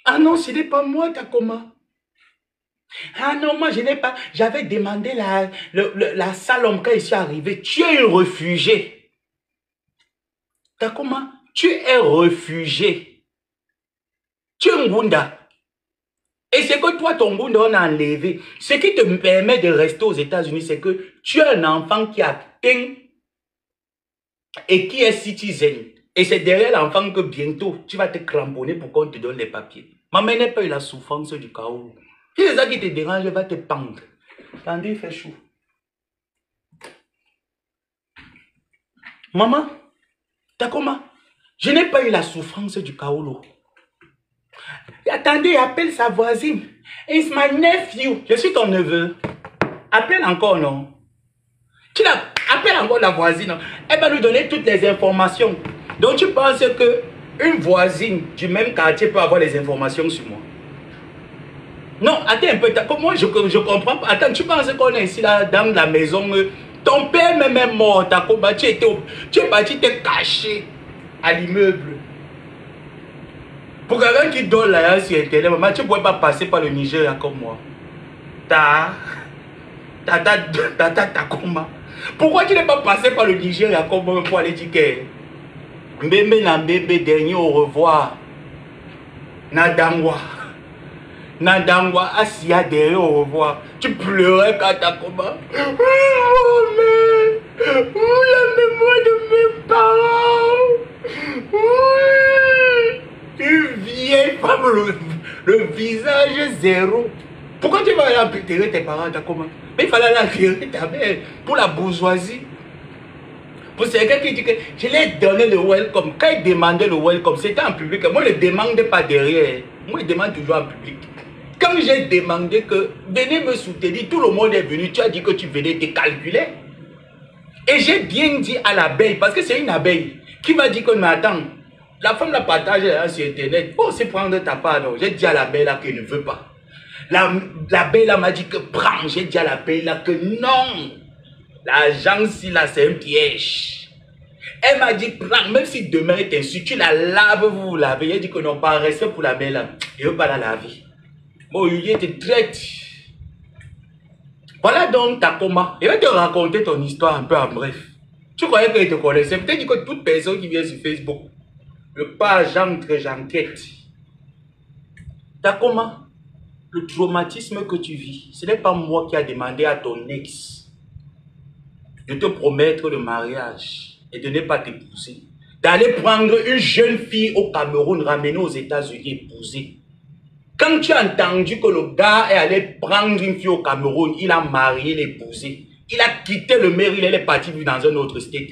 Ah non, ce n'est pas moi, Takoma. Ah non, moi je n'ai pas. J'avais demandé la salle quand je suis arrivé. Tu es un réfugié. Takoma, tu es réfugié. Tu es un Gunda. Et c'est que toi, ton Gunda, on a enlevé. Ce qui te permet de rester aux États-Unis, c'est que tu es un enfant qui a atteint et qui est citizen. Et c'est derrière l'enfant que bientôt, tu vas te cramponner pour qu'on te donne les papiers. Maman n'a pas eu la souffrance du chaos. Si c'est ça qui te dérange, va te pendre. Tandis, il fait chaud. Maman, t'as comment? Je n'ai pas eu la souffrance du chaos. Attendez, appelle sa voisine. It's my nephew. Je suis ton neveu. Appelle encore, non? Appelle encore la voisine. Elle va nous donner toutes les informations. Donc tu penses que une voisine du même quartier peut avoir les informations sur moi? Non, attends un peu. Moi, je comprends pas. Attends, tu penses qu'on est ici là, dans la maison. Ton père même est mort. Tu es parti te cacher à l'immeuble. Pour quelqu'un qui donne là sur Internet, maman, tu ne pourrais pas passer par le Nigeria comme moi. Takoma. Pourquoi tu n'es pas passé par le Nigeria comme moi pour aller dire que Mbembe na Mbembe, dernier au revoir. Nadangwa. Nadangwa, Asia, derrière au revoir. Tu pleurais quand Takoma. Oh, mais la mémoire de mes parents. Oui. Une vieille femme, le visage zéro. Pourquoi tu vas aller enterrer tes parents, Takoma? Mais il fallait aller enterrer ta mère pour la bourgeoisie. Pour quelqu'un qui dit que je l'ai donné le welcome. Quand il demandait le welcome, c'était en public. Moi, je ne demandais pas derrière. Moi, je demande toujours en public. Quand j'ai demandé que venez me soutenir, tout le monde est venu. Tu as dit que tu venais te calculer. Et j'ai bien dit à l'abeille, parce que c'est une abeille, qui m'a dit que, mais attends, la femme l'a partagé sur Internet. Bon, c'est prendre ta part. J'ai dit à l'abeille là qu'elle ne veut pas. L'abeille là m'a dit que prends. J'ai dit à l'abeille là que non. L'agence là, c'est un piège. Elle m'a dit prends. Même si demain est insu, tu la laves, vous lavez. Elle dit que non, pas rester pour la belle là. Je ne veux pas la laver. Bon, il te traite. Voilà donc Takoma. Je vais te raconter ton histoire un peu en bref. Tu croyais que je te connaissais. Peut-être que toute personne qui vient sur Facebook, le page entre, j'enquête. Takoma, le traumatisme que tu vis, ce n'est pas moi qui a demandé à ton ex de te promettre le mariage et de ne pas t'épouser. D'aller prendre une jeune fille au Cameroun, ramener aux États-Unis, épouser. Quand tu as entendu que le gars est allé prendre une fille au Cameroun, il a marié, l'épousé. Il a quitté le maire, il est parti vivre dans un autre state.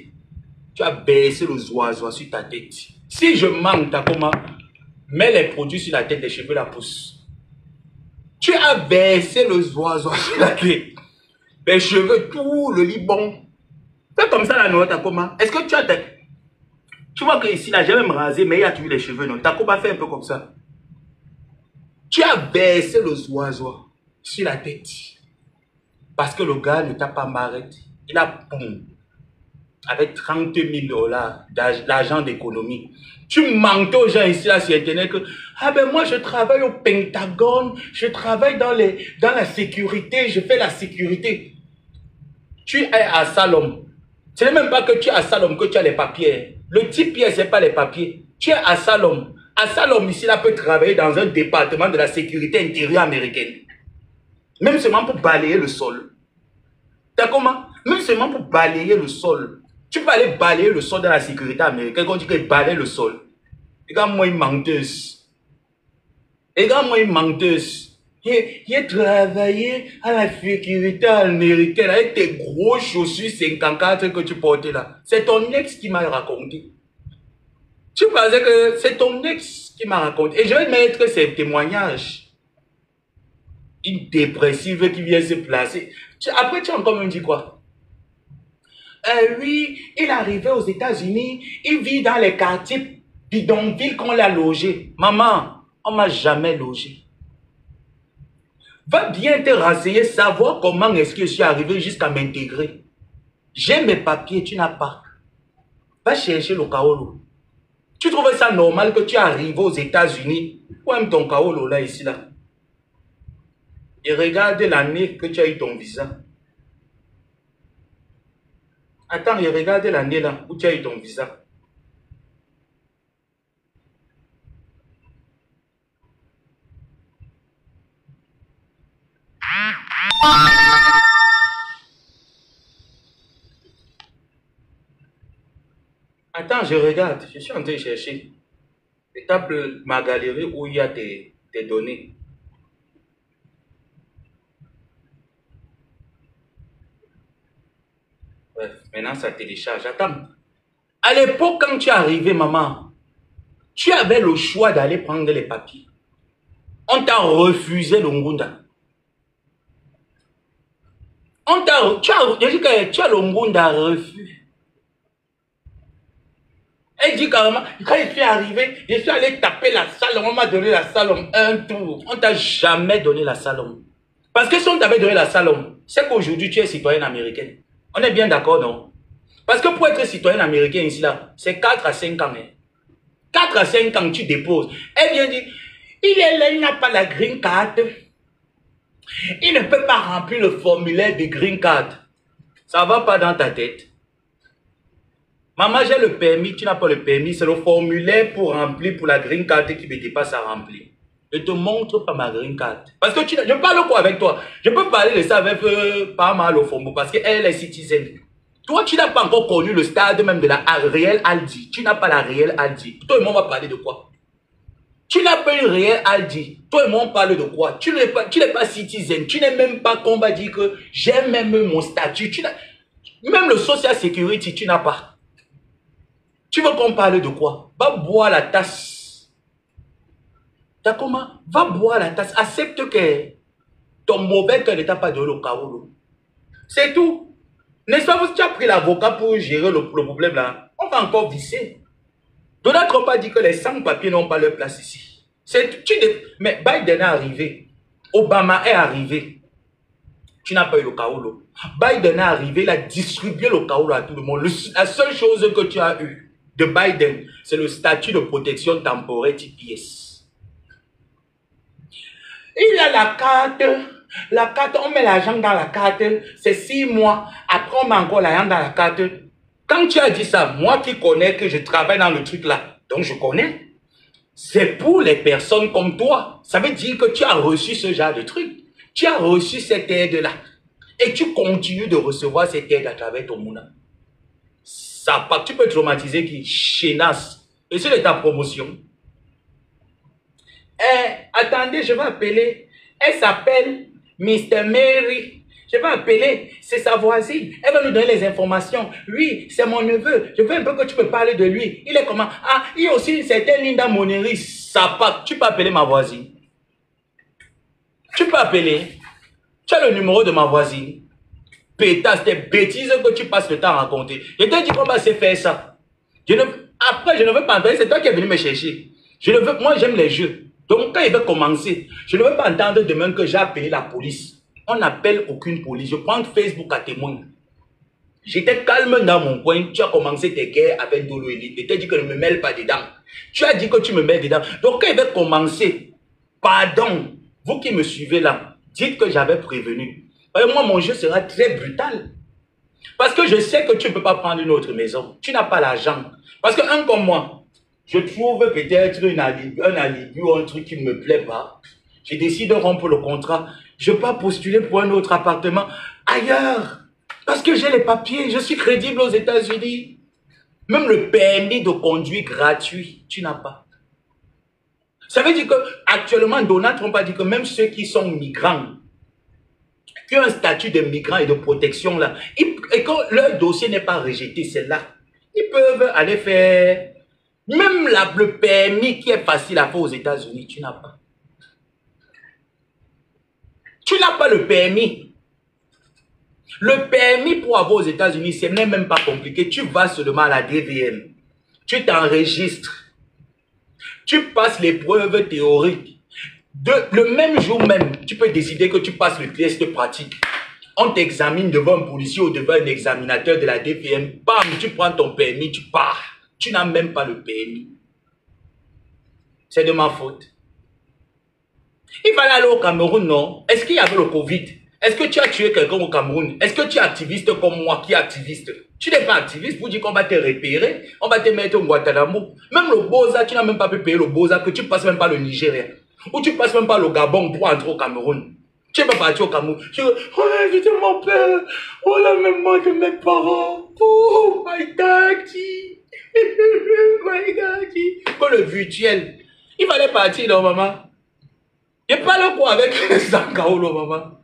Tu as baissé le zoiseau sur ta tête. Si je manque, t'as comment? Mets les produits sur la tête, les cheveux la poussent. Tu as baissé le zoiseau sur la tête. Les cheveux, tout le Liban. Fais comme ça la noix, t'as comment? Est-ce que tu as... Tu vois que ici, là, j'ai même rasé, mais il a tué les cheveux, non? T'as comment fait un peu comme ça? Tu as baissé le zoiseau sur la tête. Parce que le gars ne t'a pas marré. Il a boum. Avec 30 000 $ d'argent d'économie. Tu mentais aux gens ici là sur Internet que ah ben moi je travaille au Pentagone, je travaille dans la sécurité, je fais la sécurité. Tu es à Salom. Ce n'est même pas que tu es à Salom que tu as les papiers. Le type pied, ce n'est pas les papiers. Tu es à Salom. À Salom, ici, là, peut travailler dans un département de la sécurité intérieure américaine. Même seulement pour balayer le sol. T'as comment? Même seulement pour balayer le sol. Tu peux aller balayer le sol dans la sécurité américaine. Quand on dit qu'il balaye le sol. Regarde-moi une menteuse. Regarde-moi une menteuse. J'ai travaillé à la sécurité américaine avec tes gros chaussures 54 que tu portais là. C'est ton ex qui m'a raconté. Tu pensais que c'est ton ex qui m'a raconté. Et je vais mettre ces témoignages. Une dépressive qui vient se placer. Après, tu as encore me dit quoi? Oui, il est arrivé aux États-Unis. Il vit dans les quartiers bidonvilles qu'on l'a logé. Maman, on ne m'a jamais logé. Va bien te renseigner, savoir comment est-ce que je suis arrivé jusqu'à m'intégrer. J'ai mes papiers, tu n'as pas. Va chercher le Kaolo. Tu trouves ça normal que tu arrives aux États-Unis ou même ton Kaolo là, ici, là. Et regarde l'année que tu as eu ton visa. Attends, et regarde l'année là où tu as eu ton visa. Attends, je regarde. Je suis en train de chercher. Je tape ma galerie où il y a tes données. Bref, maintenant ça télécharge. Attends. À l'époque, quand tu es arrivé, maman, tu avais le choix d'aller prendre les papiers. On t'a refusé le Ngunda. Tu as le Ngunda refus. Elle dit carrément, quand je suis arrivé, je suis allé taper la salle, on m'a donné la salle un tour. On t'a jamais donné la salle. Parce que si on t'avait donné la salle, c'est qu'aujourd'hui tu es citoyenne américaine. On est bien d'accord, non? Parce que pour être citoyenne américaine ici, là, c'est 4 à 5 ans. Hein. 4 à 5 ans, tu déposes. Elle vient dire, il est là, il n'a pas la green card. Il ne peut pas remplir le formulaire de green card. Ça ne va pas dans ta tête. Maman, j'ai le permis, tu n'as pas le permis. C'est le formulaire pour remplir pour la green card qui me dépasse à remplir. Je te montre pas ma green card. Parce que je parle quoi avec toi? Je peux parler de ça avec pas mal au fond parce qu'elle est citizen. Toi, tu n'as pas encore connu le stade même de la réelle Aldi. Tu n'as pas la réelle Aldi. Toi et moi, on va parler de quoi? Tu n'as pas une réelle Aldi. Toi et moi, on parle de quoi? Tu n'es pas citizen. Tu n'es même pas qu'on va dire que j'ai même mon statut. Même le social security, tu n'as pas. Tu veux qu'on parle de quoi? Va boire la tasse. T'as comment? Va boire la tasse. Accepte que ton mauvais cœur ne t'a pas donné le Kaolo. C'est tout. N'est-ce pas, vous, tu as pris l'avocat pour gérer le problème là. On va encore visser. Donald Trump a dit que les sans-papiers n'ont pas leur place ici. Mais Biden est arrivé. Obama est arrivé. Tu n'as pas eu le Kaolo. Biden est arrivé, il a distribué le Kaolo à tout le monde. La seule chose que tu as eu de Biden, c'est le statut de protection temporaire TPS. Il a la carte. La carte, on met l'argent dans la carte. C'est 6 mois. Après, on met encore l'argent dans la carte. Quand tu as dit ça, moi qui connais que je travaille dans le truc là, donc je connais. C'est pour les personnes comme toi. Ça veut dire que tu as reçu ce genre de truc. Tu as reçu cette aide-là. Et tu continues de recevoir cette aide à travers ton mouna. Ça, tu peux traumatiser qui? Chenasse. Et c'est de ta promotion. Attendez, je vais appeler. Elle s'appelle Mr. Mary. Je vais appeler. C'est sa voisine. Elle va nous donner les informations. Oui, c'est mon neveu. Je veux un peu que tu peux parler de lui. Il est comment? Ah, il y a aussi une certaine Linda Moneri. Ça part. Tu peux appeler ma voisine. Tu peux appeler. Tu as le numéro de ma voisine. Pétasse, tes bêtises que tu passes le temps à raconter. Je te dis comment c'est faire ça. Après, je ne veux pas entendre. C'est toi qui es venu me chercher. Moi, j'aime les jeux. Donc, quand il va commencer, je ne veux pas entendre demain que j'ai appelé la police. On n'appelle aucune police. Je prends Facebook à témoin. J'étais calme dans mon coin. Tu as commencé tes guerres avec Dolo Elite. Je t'ai dit que ne me mêle pas dedans. Tu as dit que tu me mets dedans. Donc, quand il va commencer, pardon, vous qui me suivez là, dites que j'avais prévenu. Moi, mon jeu sera très brutal. Parce que je sais que tu ne peux pas prendre une autre maison. Tu n'as pas l'argent. Parce qu'un comme moi, je trouve peut-être un alibi ou un truc qui ne me plaît pas. Je décide de rompre le contrat. Je ne peux pas postuler pour un autre appartement ailleurs. Parce que j'ai les papiers. Je suis crédible aux États-Unis. Même le permis de conduire gratuit, tu n'as pas. Ça veut dire qu'actuellement, Donald Trump a dit que même ceux qui sont migrants, qui ont un statut de migrant et de protection là, et quand leur dossier n'est pas rejeté, c'est là, ils peuvent aller faire, même le permis qui est facile à faire aux États-Unis, tu n'as pas. Tu n'as pas le permis. Le permis pour avoir aux États-Unis, ce n'est même pas compliqué. Tu vas seulement à la DVM. Tu t'enregistres. Tu passes l'épreuve théorique. Le même jour même, tu peux décider que tu passes le test pratique. On t'examine devant un policier ou devant un examinateur de la DPM. Bam, tu prends ton permis, tu pars. Tu n'as même pas le permis. C'est de ma faute. Il fallait aller au Cameroun, non? Est-ce qu'il y avait le Covid? Est-ce que tu as tué quelqu'un au Cameroun? Est-ce que tu es activiste comme moi qui est activiste? Tu n'es pas activiste pour dire qu'on va te repérer, on va te mettre au Guantanamo. Même le Boza, tu n'as même pas pu payer le Boza, que tu passes même pas le Nigeria. Ou tu passes même pas le Gabon pour entrer au Cameroun. Tu n'es pas parti au Cameroun. Tu dis, oh, invitez mon père. Oh, la mémoire de mes parents. Oh, my daddy. My daddy. Comme le virtuel. Il fallait partir, non, maman? Je parle quoi avec les Kaolo, maman?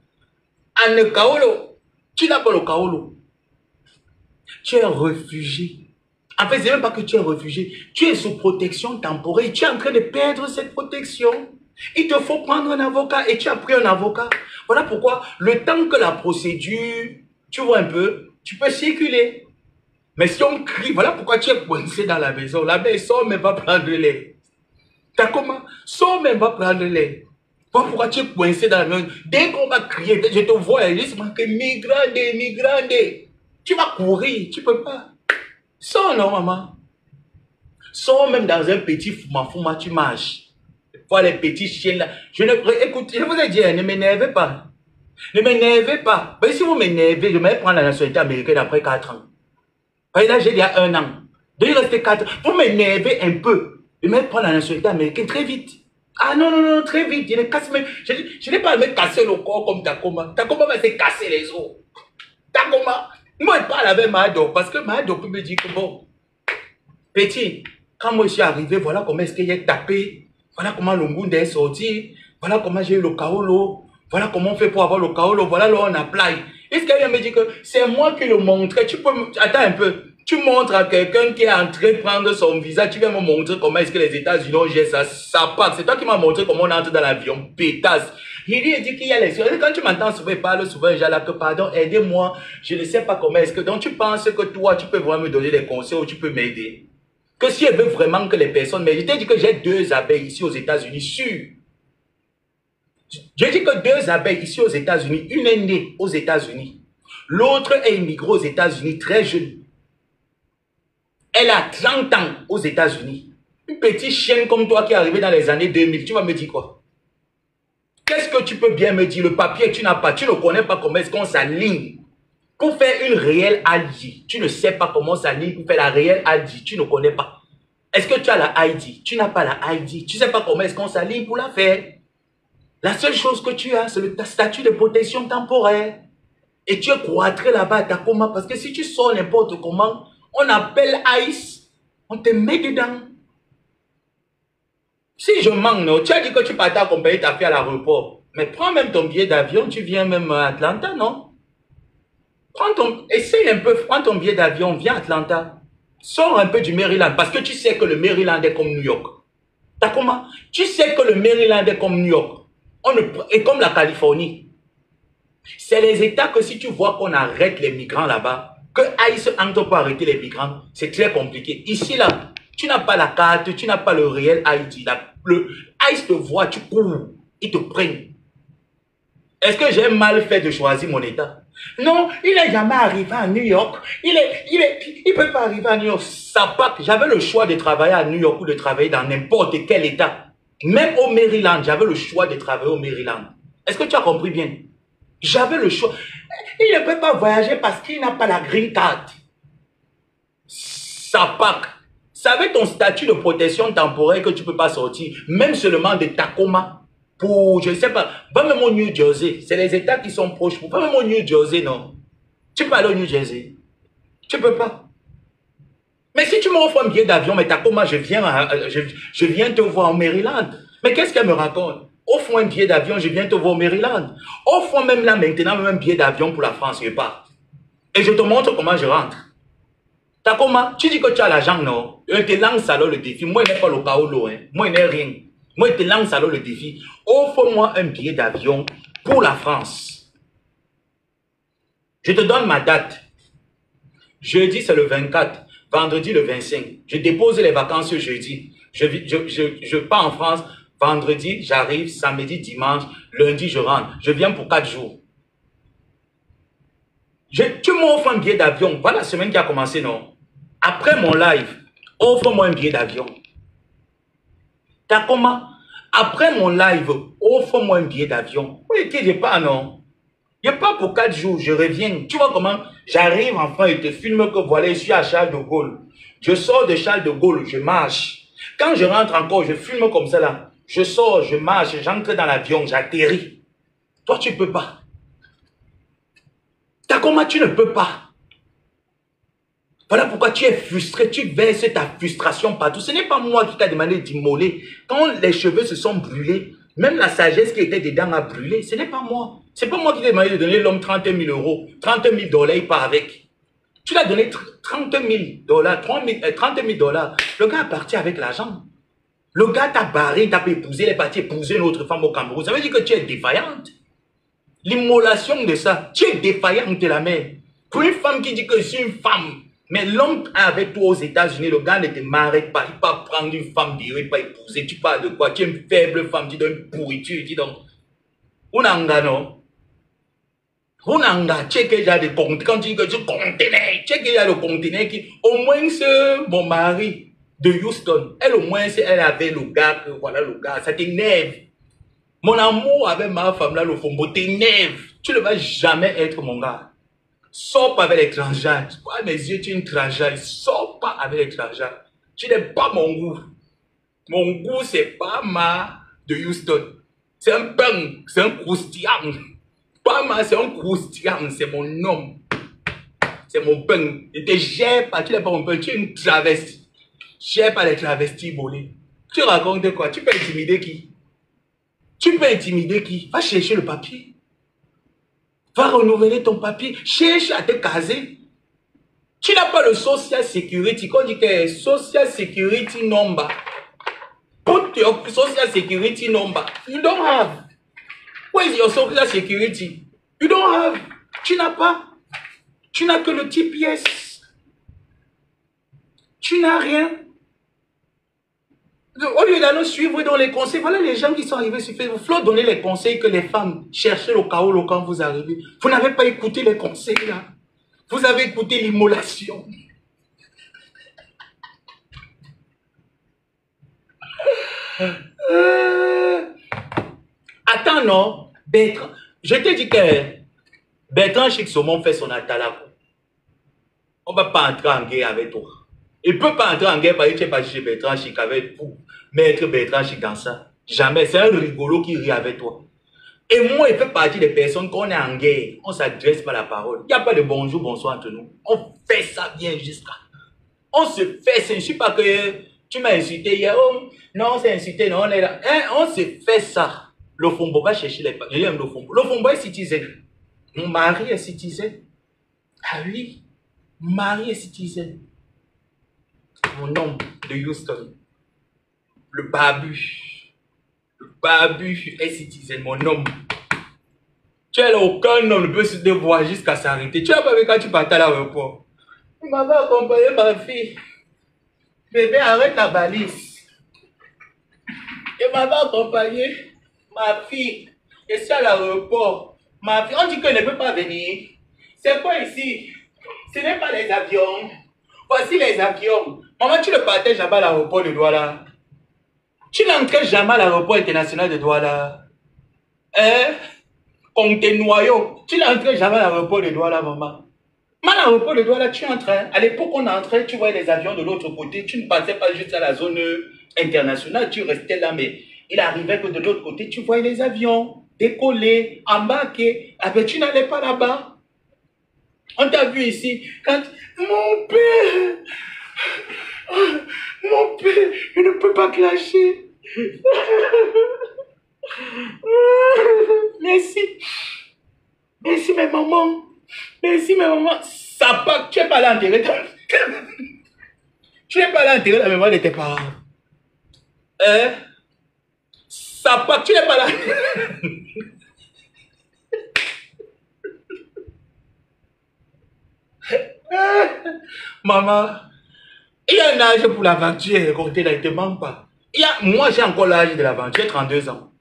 En Kaolo, tu n'as pas le Kaolo. Tu es réfugié. En fait, ce n'est même pas que tu es réfugié. Tu es sous protection temporaire. Tu es en train de perdre cette protection. Il te faut prendre un avocat et tu as pris un avocat. Voilà pourquoi, le temps que la procédure, tu vois un peu, tu peux circuler. Mais si on crie, voilà pourquoi tu es coincé dans la maison. La maison même va prendre l'air. T'as comment? Sors même va prendre l'air. Voilà pourquoi tu es coincé dans la maison. Dès qu'on va crier, je te vois, il se marque migrande, migrande. Tu vas courir, tu peux pas. Sors non, maman. Sors même dans un petit fouma, tu marches. Voilà les petits chiens là. Écoute, je vous ai dit, ne m'énervez pas. Ne m'énervez pas. Mais si vous m'énervez, je vais prendre la nationalité américaine après 4 ans. Parce que là, j'ai il y a 1 an. Donc, il restait 4 ans. Vous m'énervez un peu. Je vais prendre la nationalité américaine très vite. Ah non, non, non, très vite. Je n'ai pas à me casser le corps comme Takoma. Takoma va se casser les os. Takoma. Moi, je parle avec Mahado parce que Mahado peut me dire que bon, petit, quand moi je suis arrivé, voilà comment est-ce qu'il est tapé. Voilà comment le monde est sorti. Voilà comment j'ai eu le Kaolo. Voilà comment on fait pour avoir le Kaolo. Voilà là on apply. Est-ce qu'elle vient me dire que c'est moi qui le montrais? Tu peux attends un peu. Tu montres à quelqu'un qui est en train de prendre son visa. Tu viens me montrer comment est-ce que les États-Unis ont géré ça. Ça part. C'est toi qui m'as montré comment on entre dans l'avion. Pétasse. Il dit qu'il y a les choses. Quand tu m'entends souvent, il parle souvent, j'ai là que pardon, aidez-moi. Je ne sais pas comment est-ce que. Donc tu penses que toi, tu peux vraiment me donner des conseils ou tu peux m'aider. Que si elle veut vraiment que les personnes... Mais je t'ai dit que j'ai 2 abeilles ici aux États-Unis, sûres. J'ai dit que 2 abeilles ici aux États-Unis, une est née aux États-Unis. L'autre est immigrée aux États-Unis, très jeune. Elle a 30 ans aux États-Unis. Une petite chienne comme toi qui est arrivée dans les années 2000, tu vas me dire quoi? Qu'est-ce que tu peux bien me dire? Le papier, tu n'as pas, tu ne connais pas comment est-ce qu'on s'aligne. Pour faire une réelle ID, tu ne sais pas comment s'aligne pour faire la réelle ID, tu ne connais pas. Est-ce que tu as la ID? Tu n'as pas la ID. Tu ne sais pas comment est-ce qu'on s'aligne pour la faire. La seule chose que tu as, c'est le statut de protection temporaire. Et tu es cloîtré là-bas à Takoma parce que si tu sors n'importe comment, on appelle ICE, on te met dedans. Si je manque, non, tu as dit que tu partais accompagner ta fille à l'aéroport. Mais prends même ton billet d'avion, tu viens même à Atlanta, non? Essaye un peu, prends ton billet d'avion, viens à Atlanta. Sors un peu du Maryland, parce que tu sais que le Maryland est comme New York. T'as comment? Tu sais que le Maryland est comme New York. Et comme la Californie. C'est les États que si tu vois qu'on arrête les migrants là-bas, que ICE entre pour arrêter les migrants, c'est très compliqué. Ici, là, tu n'as pas la carte, tu n'as pas le réel ID. Le ICE te voit, tu cours, ils te prennent. Est-ce que j'ai mal fait de choisir mon État? Non, il n'est jamais arrivé à New York. Il peut pas arriver à New York. Ça part. J'avais le choix de travailler à New York ou de travailler dans n'importe quel État. Même au Maryland, j'avais le choix de travailler au Maryland. Est-ce que tu as compris bien? J'avais le choix. Il ne peut pas voyager parce qu'il n'a pas la green card. Ça part. C'est avec ton statut de protection temporaire que tu ne peux pas sortir. Même seulement de Tacoma. Pour, je ne sais pas, va même au New Jersey. C'est les États qui sont proches. Va même au New Jersey, non. Tu peux aller au New Jersey. Tu ne peux pas. Mais si tu m'offres un billet d'avion, mais Tacoma, je viens te voir au Maryland. Mais qu'est-ce qu'elle me raconte? Offre-moi un billet d'avion, je viens te voir au Maryland. Offre-moi même là maintenant même un billet d'avion pour la France, je pars. Et je te montre comment je rentre. Tacoma, tu dis que tu as l'argent, non? Je te lance alors le défi. Moi, je n'ai pas le Kaolo, hein. Moi, je n'ai rien. Moi, je te lance alors le défi. Offre-moi un billet d'avion pour la France. Je te donne ma date. Jeudi, c'est le 24. Vendredi, le 25. Je dépose les vacances jeudi. Je pars en France. Vendredi, j'arrive. Samedi, dimanche. Lundi, je rentre. Je viens pour 4 jours. Tu m'offres un billet d'avion. Voilà la semaine qui a commencé, non? Après mon live, offre-moi un billet d'avion. T'as comment? Après mon live, offre-moi un billet d'avion. Oui, que je pas, non. Je pars pour 4 jours, je reviens. Tu vois comment j'arrive en France et te filme que voilà, je suis à Charles de Gaulle. Je sors de Charles de Gaulle, je marche. Quand je rentre encore, je filme comme ça là. Je sors, je marche, j'entre dans l'avion, j'atterris. Toi, tu ne peux pas. T'as comment tu ne peux pas? Voilà pourquoi tu es frustré, tu verses ta frustration partout. Ce n'est pas moi qui t'a demandé d'immoler. Quand les cheveux se sont brûlés, même la sagesse qui était dedans a brûlé. Ce n'est pas moi. Ce n'est pas moi qui t'ai demandé de donner l'homme 30 000 euros. 30 000 $, il part avec. Tu l'as donné 30 000 $, 30 000 $. Le gars est parti avec l'argent. Le gars t'a barré, t'a pas épousé, il est parti épouser une autre femme au Cameroun. Ça veut dire que tu es défaillante. L'immolation de ça, tu es défaillante, la mère. Pour une femme qui dit que je suis une femme, mais l'homme avec toi aux États-Unis, le gars ne te m'arrête pas. Il va prendre une femme, il ne pas épouser. Tu parles de quoi? Tu es une faible femme, tu donnes une pourriture. Tu donc. Unanga, non? Unanga, tu sais que j'ai des conteneurs. Quand tu dis que tu contenais, tu sais qu'il y a le conteneur qui. Au moins, c'est mon mari de Houston. Elle, au moins, elle avait le gars, que, voilà le gars. Ça t'énerve. Mon amour avec ma femme là, le fombo, t'énerve. Tu ne vas jamais être mon gars. Sors pas avec l'étranger. À mes yeux, tu es une étrangère. Sors pas avec l'étranger. Tu n'es pas mon goût. Mon goût, c'est pas ma de Houston. C'est un pain, c'est un croustillant. Pas ma, c'est un croustillant, c'est mon homme. C'est mon pain. Ne te gère pas, tu n'es pas mon pain, tu es une travestie. Gère pas les travestis volés. Tu racontes quoi? Tu peux intimider qui? Tu peux intimider qui? Va chercher le papier. Va renouveler ton papier. Cherche à te caser. Tu n'as pas le Social Security. Quand on dit que Social Security number. Put your Social Security number. You don't have. Where is your Social Security? You don't have. Tu n'as pas. Tu n'as que le TPS. Tu n'as rien. Au lieu d'aller suivre dans les conseils, voilà les gens qui sont arrivés sur Facebook. Il faut donner les conseils que les femmes cherchaient au cas où quand vous arrivez. Vous n'avez pas écouté les conseils là. Vous avez écouté l'immolation. Attends, non. Bertrand, je te dis que Bertrand Chic Saumon fait son atala. On ne va pas entrer en guerre avec toi. Il ne peut pas entrer en guerre parce que tu n'es pas chez Bertrand Chic avec pour mettre Bertrand Chic dans ça. Jamais. C'est un rigolo qui rit avec toi. Et moi, il fait partie des personnes qu'on est en guerre. On ne s'adresse pas la parole. Il n'y a pas de bonjour, bonsoir entre nous. On fait ça bien jusqu'à. On se fait. Ce n'est pas que tu m'as insulté hier. Oh, non, c'est insulté. Non, on est là. Hein? On se fait ça. Le Fombo va chercher les. J'aime le Fombo. Le Fombo est citizen. Mon mari est citizen. Ah oui. Mon mari est citizen. Mon nom de Houston. Le Babu. Le Babu est citizen, mon homme. Tu es là, aucun homme ne peut se devoir jusqu'à s'arrêter. Tu as pas vu quand tu partais à l'aéroport. Il m'avait accompagné ma fille. Bébé, arrête la balise. Il m'avait accompagné ma fille. Je suis à l'aéroport. Ma fille, on dit qu'elle ne peut pas venir. C'est quoi ici? Ce n'est pas les avions. Voici les avions. Maman, tu le partages là-bas à l'aéroport de Douala. Tu n'entres jamais à l'aéroport international de Douala. Hein? Comme tes noyaux. Tu n'entres jamais à l'aéroport de Douala, maman. Mais à l'aéroport de Douala, tu entres. Hein? À l'époque, on entrait, tu voyais les avions de l'autre côté. Tu ne passais pas juste à la zone internationale. Tu restais là, mais il arrivait que de l'autre côté, tu voyais les avions décoller, embarquer. Ah ben, tu n'allais pas là-bas. On t'a vu ici. Quand... Mon père... Mon père, je ne peux pas clasher. Merci. Merci, mes mamans. Merci, mes mamans. Ça part, tu n'es pas là enterré. Tu n'es pas là enterré la mémoire de tes parents. Hein? Ça part, tu n'es pas là. Maman. Il y a un âge pour l'aventure, compter là, il ne te manque pas. Moi, j'ai encore l'âge de l'aventure, j'ai 32 ans.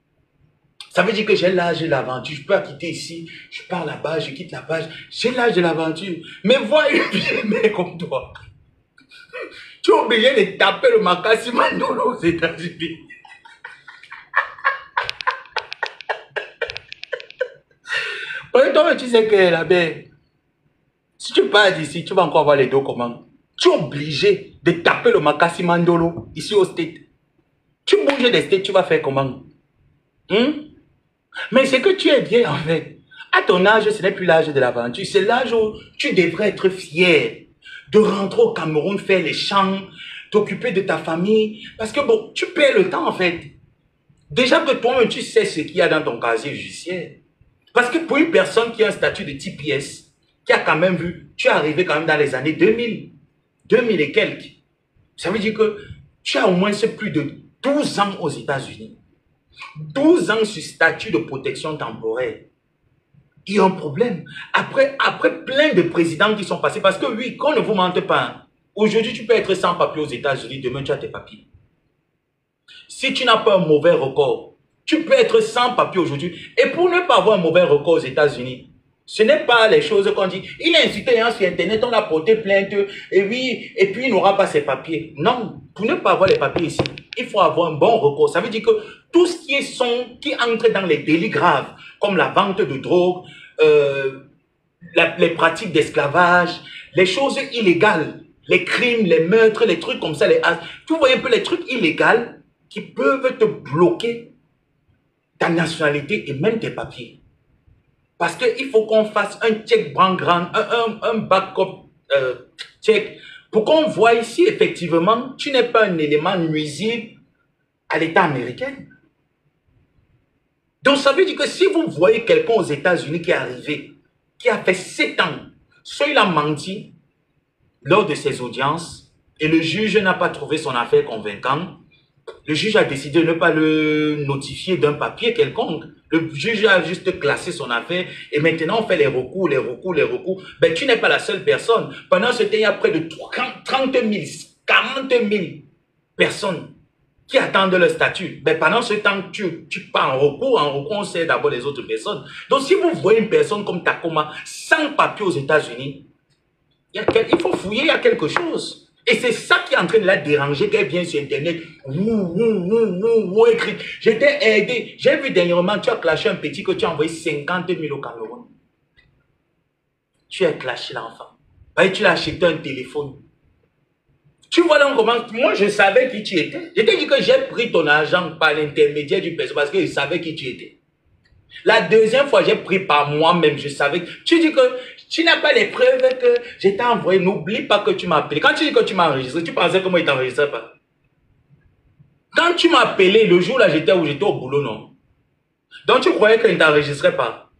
Ça veut dire que j'ai l'âge de l'aventure. Je peux quitter ici, je pars là-bas, je quitte là-bas. J'ai l'âge de l'aventure. Mais vois une vieille mère comme toi. Tu es obligé de taper le Makassi Mandolo aux États-Unis. Parce que toi, tu sais que là-bas, si tu pars d'ici, tu vas encore avoir les dos comment? Tu es obligé de taper le Makassi Mandolo ici au State. Tu bouges des States, tu vas faire comment? Mais c'est que tu es vieux en fait. À ton âge, ce n'est plus l'âge de l'aventure. C'est l'âge où tu devrais être fier de rentrer au Cameroun, faire les champs, t'occuper de ta famille. Parce que bon, tu perds le temps en fait. Déjà que toi-même, tu sais ce qu'il y a dans ton casier judiciaire. Parce que pour une personne qui a un statut de TPS, qui a quand même vu, tu es arrivé quand même dans les années 2000, 2000 et quelques. Ça veut dire que tu as au moins plus de 12 ans aux États-Unis. 12 ans sur statut de protection temporaire. Il y a un problème. Après plein de présidents qui sont passés, parce que oui, qu'on ne vous mente pas, hein, aujourd'hui tu peux être sans papier aux États-Unis, demain tu as tes papiers. Si tu n'as pas un mauvais record, tu peux être sans papier aujourd'hui. Et pour ne pas avoir un mauvais record aux États-Unis, ce n'est pas les choses qu'on dit. Il a insulté sur Internet, on a porté plainte, et oui, et puis il n'aura pas ses papiers. Non, pour ne pas avoir les papiers ici, il faut avoir un bon record. Ça veut dire que tout ce qui entre dans les délits graves, comme la vente de drogue, les pratiques d'esclavage, les choses illégales, les crimes, les meurtres, les trucs comme ça, tu vois un peu les trucs illégaux qui peuvent te bloquer ta nationalité et même tes papiers. Parce qu'il faut qu'on fasse un check grand, un backup check, pour qu'on voit ici, effectivement, tu n'es pas un élément nuisible à l'État américain. Donc, ça veut dire que si vous voyez quelqu'un aux États-Unis qui est arrivé, qui a fait 7 ans, soit il a menti lors de ses audiences, et le juge n'a pas trouvé son affaire convaincante, le juge a décidé de ne pas le notifier d'un papier quelconque. Le juge a juste classé son affaire et maintenant on fait les recours. Ben, tu n'es pas la seule personne. Pendant ce temps, il y a près de 30 000, 40 000 personnes qui attendent leur statut. Ben, pendant ce temps, tu pars en recours, on sait d'abord les autres personnes. Donc si vous voyez une personne comme Takoma sans papier aux États-Unis, il faut fouiller, il y a quelque chose. Et c'est ça qui est en train de la déranger, qu'elle vient sur Internet. Écrit. Je t'ai aidé. J'ai vu dernièrement, tu as clashé un petit que tu as envoyé 50 000 au Cameroun. Tu as clashé l'enfant. Tu l'as acheté un téléphone. Tu vois là, on commence. Moi, je savais qui tu étais. Je t'ai dit que j'ai pris ton argent par l'intermédiaire du personne parce que je savais qui tu étais. La deuxième fois, j'ai pris par moi-même. Je savais que... Tu dis que tu n'as pas les preuves que je t'ai envoyé. N'oublie pas que tu m'as appelé. Quand tu dis que tu m'as enregistré, tu pensais que moi, il t'enregistrait pas. Quand tu m'as appelé, le jour là, j'étais au boulot, non? Donc, tu croyais qu'il ne t'enregistrait pas.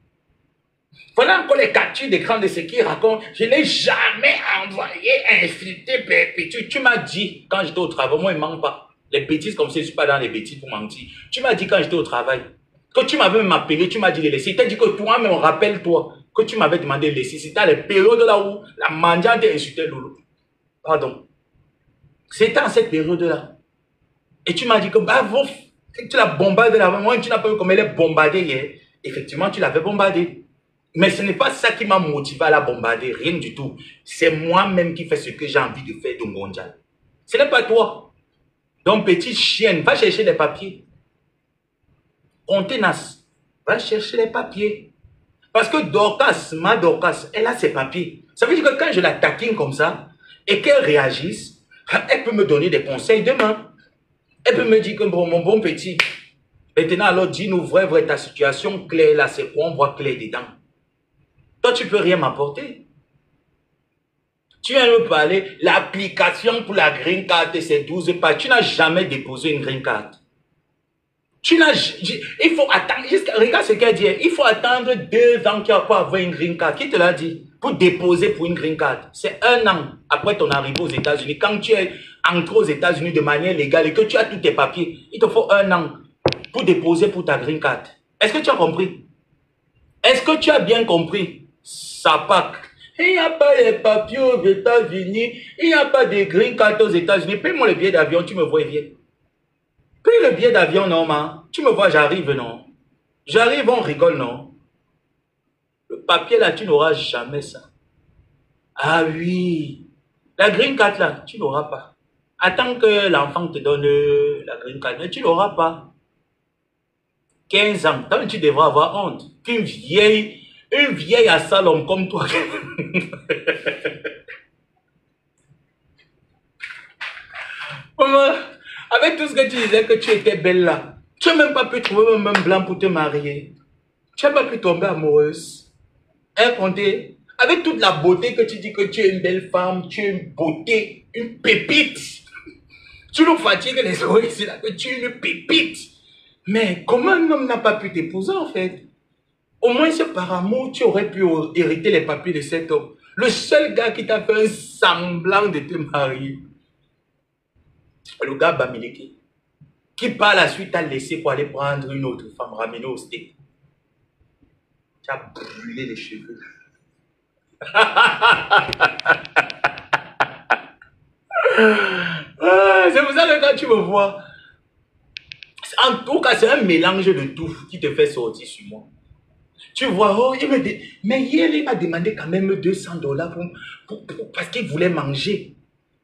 Voilà encore les captures d'écran de ce qu'il raconte. Je n'ai jamais envoyé, insulté, perpétué. Tu m'as dit, quand j'étais au travail, moi, il ne ment pas. Les bêtises comme ça, je ne suis pas dans les bêtises pour mentir. Tu m'as dit quand j'étais au travail, que tu m'avais même appelé, tu m'as dit de laisser. Tu as dit que toi-même, rappelle-toi, que tu m'avais demandé de laisser. C'était à les périodes là où la mendiante insultait Lolo. Pardon. C'était en cette période-là. Et tu m'as dit que, bah, tu l'as bombardé là. Moi, tu n'as pas vu comme elle est bombardée hier. Effectivement, tu l'avais bombardée. Mais ce n'est pas ça qui m'a motivé à la bombarder, rien du tout. C'est moi-même qui fais ce que j'ai envie de faire de mondial. Ce n'est pas toi. Donc, petite chienne, va chercher les papiers. Contenace, va chercher les papiers. Parce que Dorcas, ma Dorcas, elle a ses papiers. Ça veut dire que quand je la taquine comme ça, et qu'elle réagisse, elle peut me donner des conseils demain. Elle peut me dire que bon, mon bon petit, maintenant alors dis-nous vrai ta situation claire là, c'est quoi, on voit clair dedans. Toi, tu peux rien m'apporter. Tu viens me parler, l'application pour la green card, c'est 12 pages. Tu n'as jamais déposé une green card. Il faut attendre, regarde ce qu'elle dit, il faut attendre 2 ans pour avoir une green card. Qui te l'a dit? Pour déposer pour une green card. C'est 1 an après ton arrivée aux États-Unis. Quand tu es entré aux États-Unis de manière légale et que tu as tous tes papiers, il te faut 1 an pour déposer pour ta green card. Est-ce que tu as compris? Est-ce que tu as bien compris? Ça pack. Il n'y a pas les papiers aux États-Unis, il n'y a pas de green card aux États-Unis. Paye-moi le billet d'avion, tu me vois, viens. Paye le billet d'avion, non, man. Tu me vois, j'arrive, non. J'arrive, on rigole, non. Le papier, là, tu n'auras jamais ça. Ah oui. La green card, là, tu n'auras pas. Attends que l'enfant te donne la green card, mais tu n'auras pas. 15 ans, donc tu devras avoir honte. Qu'une vieille Une vieille à salon comme toi. Maman, avec tout ce que tu disais que tu étais belle là, tu n'as même pas pu trouver un homme blanc pour te marier. Tu n'as pas pu tomber amoureuse. Hein, Conté? Avec toute la beauté que tu dis que tu es une belle femme, tu es une beauté, une pépite. Tu nous fatigues les oreilles ici là, que tu es une pépite. Mais comment un homme n'a pas pu t'épouser en fait? Au moins, c'est par amour, tu aurais pu hériter les papiers de cet homme. Le seul gars qui t'a fait un semblant de te marier. Le gars Bamileke, qui par la suite t'a laissé pour aller prendre une autre femme, ramener au steak. Tu as brûlé les cheveux. C'est pour ça que quand tu me vois, en tout cas, c'est un mélange de tout qui te fait sortir sur moi. Tu vois, oh, mais hier, il m'a demandé quand même $200 parce qu'il voulait manger.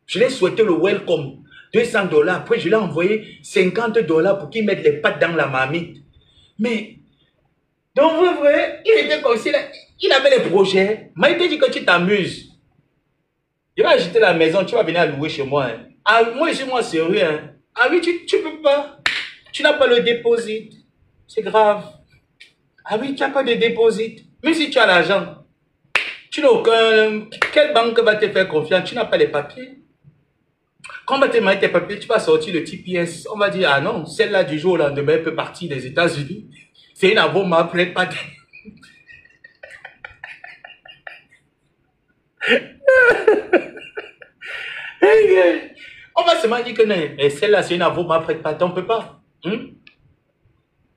Je lui ai souhaité le welcome. $200. Après, je lui ai envoyé $50 pour qu'il mette les pattes dans la marmite. Mais, donc, vrai, il était comme si il avait les projets. Mais il t'a dit que tu t'amuses. Je vais acheter la maison, tu vas venir louer chez moi. Hein. Ah, moi, chez moi, sérieux. Hein. Ah oui, tu peux pas. Tu n'as pas le dépôt. C'est grave. Ah oui, tu n'as pas de dépôt. Même si tu as l'argent, tu n'as aucun... Quelle banque va te faire confiance? Tu n'as pas les papiers. Quand on va te demander tes papiers, tu vas sortir le TPS. On va dire, ah non, celle-là du jour au lendemain peut partir des États-Unis. C'est une avoma prête pas. On va seulement dire que non, celle-là c'est une avoma prête pas. On peut pas.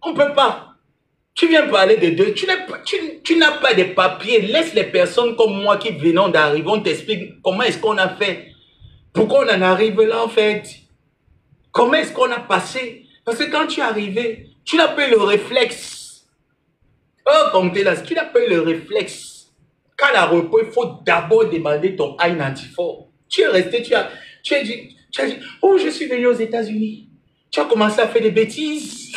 On peut pas. Tu viens parler de deux. Tu n'as pas de papiers. Laisse les personnes comme moi qui venons d'arriver. On t'explique comment est-ce qu'on a fait. Pourquoi on en arrive là en fait? Comment est-ce qu'on a passé? Parce que quand tu es arrivé, tu n'as pas eu le réflexe. Oh, comme tu es là, tu n'as pas eu le réflexe. Quand la repos, il faut d'abord demander ton I-94. Tu es resté, tu as dit, oh, je suis venu aux États-Unis. Tu as commencé à faire des bêtises.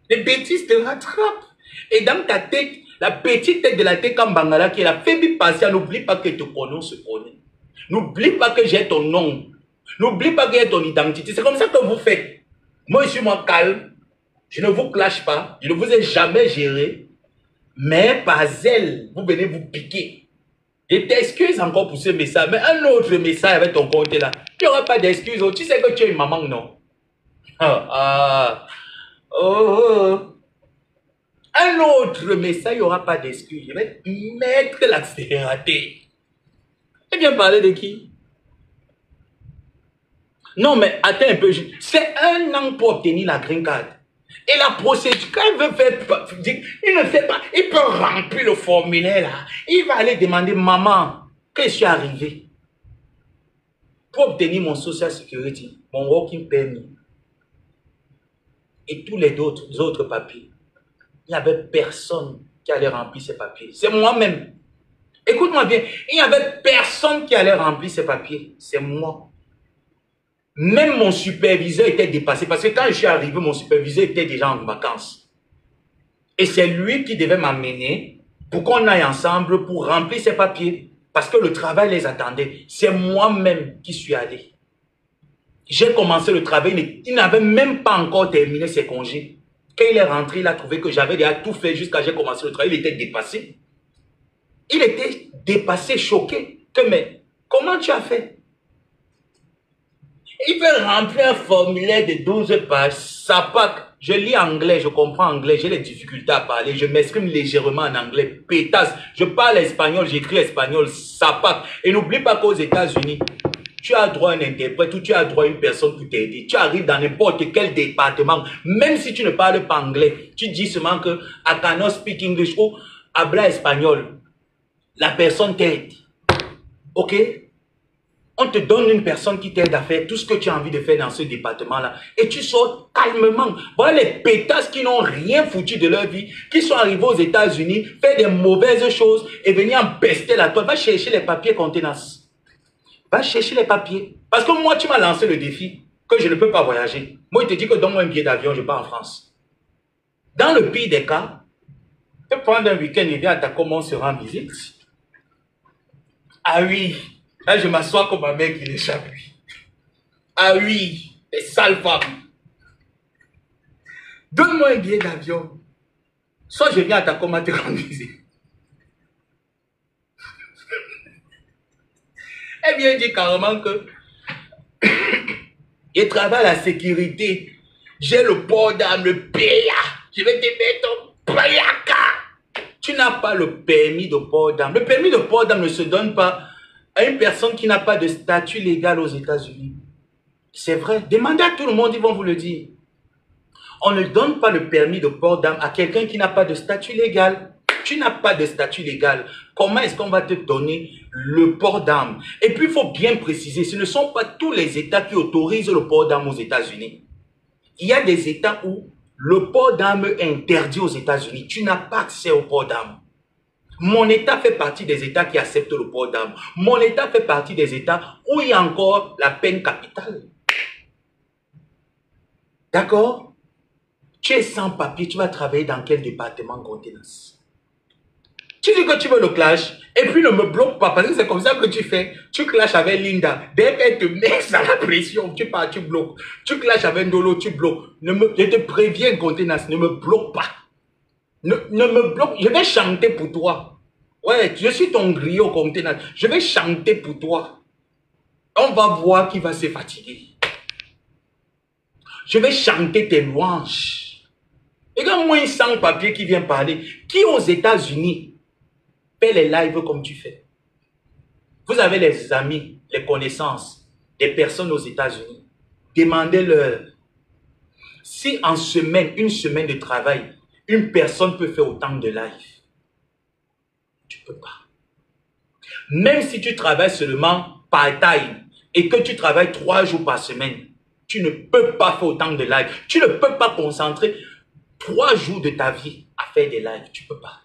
Les bêtises te rattrapent. Et dans ta tête, la petite tête de la tête comme Bangala qui est la faible patiente, n'oublie pas que ton nom se connaît. N'oublie pas que j'ai ton nom. N'oublie pas que j'ai ton identité. C'est comme ça que vous faites. Moi, je suis moins calme. Je ne vous clash pas. Je ne vous ai jamais géré. Mais par zèle, vous venez vous piquer. Et t'excuses encore pour ce message. Mais un autre message avec ton compte là. Il n'y aura pas d'excuses. Tu sais que tu es une maman, non? Un autre message, il n'y aura pas d'excuses. Je vais mettre l'accélérateur. Et bien parler de qui? Non, mais attends un peu. C'est un an pour obtenir la green card. Et la procédure, quand il veut faire, il ne fait pas. Il peut remplir le formulaire là. Il va aller demander, maman, que je suis arrivé. Pour obtenir mon social security, mon working permit et tous les autres papiers. Il n'y avait personne qui allait remplir ces papiers. C'est moi-même. Écoute-moi bien, il n'y avait personne qui allait remplir ces papiers. C'est moi. Même mon superviseur était dépassé. Parce que quand je suis arrivé, mon superviseur était déjà en vacances. Et c'est lui qui devait m'amener pour qu'on aille ensemble pour remplir ces papiers. Parce que le travail les attendait. C'est moi-même qui suis allé. J'ai commencé le travail. Il n'avait même pas encore terminé ses congés. Quand il est rentré, il a trouvé que j'avais déjà tout fait jusqu'à j'ai commencé le travail. Il était dépassé. Il était dépassé, choqué. Mais comment tu as fait? Il peut remplir un formulaire de 12 pages. Ça pack. Je lis anglais, je comprends anglais, j'ai des difficultés à parler. Je m'exprime légèrement en anglais. Pétasse. Je parle espagnol, j'écris espagnol. Ça pack. Et n'oublie pas qu'aux États-Unis, tu as droit à un interprète ou tu as droit à une personne pour t'aider. Tu arrives dans n'importe quel département, même si tu ne parles pas anglais, tu dis seulement que I cannot speak English ou habla espagnol. La personne t'aide. Ok? On te donne une personne qui t'aide à faire tout ce que tu as envie de faire dans ce département-là. Et tu sors calmement. Voilà les pétasses qui n'ont rien foutu de leur vie, qui sont arrivés aux États-Unis, faire des mauvaises choses et venir empester la toile. Va chercher les papiers contenance. Va chercher les papiers. Parce que moi, tu m'as lancé le défi que je ne peux pas voyager. Moi, il te dit que donne-moi un billet d'avion, je pars en France. Dans le pire des cas, te prendre un week-end, il vient à ta commande, on se rend visite. Ah oui, là je m'assois comme ma mère qui l'échappe. Ah oui, les sales femmes. Donne-moi un billet d'avion. Soit je viens à ta commande te rendre visite. Eh bien, dit carrément que je travaille à la sécurité. J'ai le port d'âme, le PA. Je vais te mettre ton PAK. Tu n'as pas le permis de port d'âme. Le permis de port d'âme ne se donne pas à une personne qui n'a pas de statut légal aux États-Unis. C'est vrai. Demandez à tout le monde, ils vont vous le dire. On ne donne pas le permis de port d'âme à quelqu'un qui n'a pas de statut légal. Tu n'as pas de statut légal. Comment est-ce qu'on va te donner le port d'armes? Et puis, il faut bien préciser, ce ne sont pas tous les États qui autorisent le port d'armes aux États-Unis. Il y a des États où le port d'armes est interdit aux États-Unis. Tu n'as pas accès au port d'armes. Mon État fait partie des États qui acceptent le port d'armes. Mon État fait partie des États où il y a encore la peine capitale. D'accord? Tu es sans papier, tu vas travailler dans quel département contenance? Tu dis que tu veux le clash, et puis ne me bloque pas, parce que c'est comme ça que tu fais. Tu clashes avec Linda. Dès qu'elle te met à la pression, tu pars, tu bloques. Tu clashes avec Ndolo, tu bloques. Je te préviens, contenance, ne me bloque pas. Ne me bloque, je vais chanter pour toi. Ouais, je suis ton griot, contenance. Je vais chanter pour toi. On va voir qui va se fatiguer. Je vais chanter tes louanges. Et quand moi, un sans-papier qui vient parler, qui aux États-Unis fais les lives comme tu fais. Vous avez les amis, les connaissances, des personnes aux États-Unis. Demandez-leur si en semaine, une semaine de travail, une personne peut faire autant de lives. Tu ne peux pas. Même si tu travailles seulement part-time et que tu travailles 3 jours par semaine, tu ne peux pas faire autant de lives. Tu ne peux pas concentrer 3 jours de ta vie à faire des lives. Tu ne peux pas.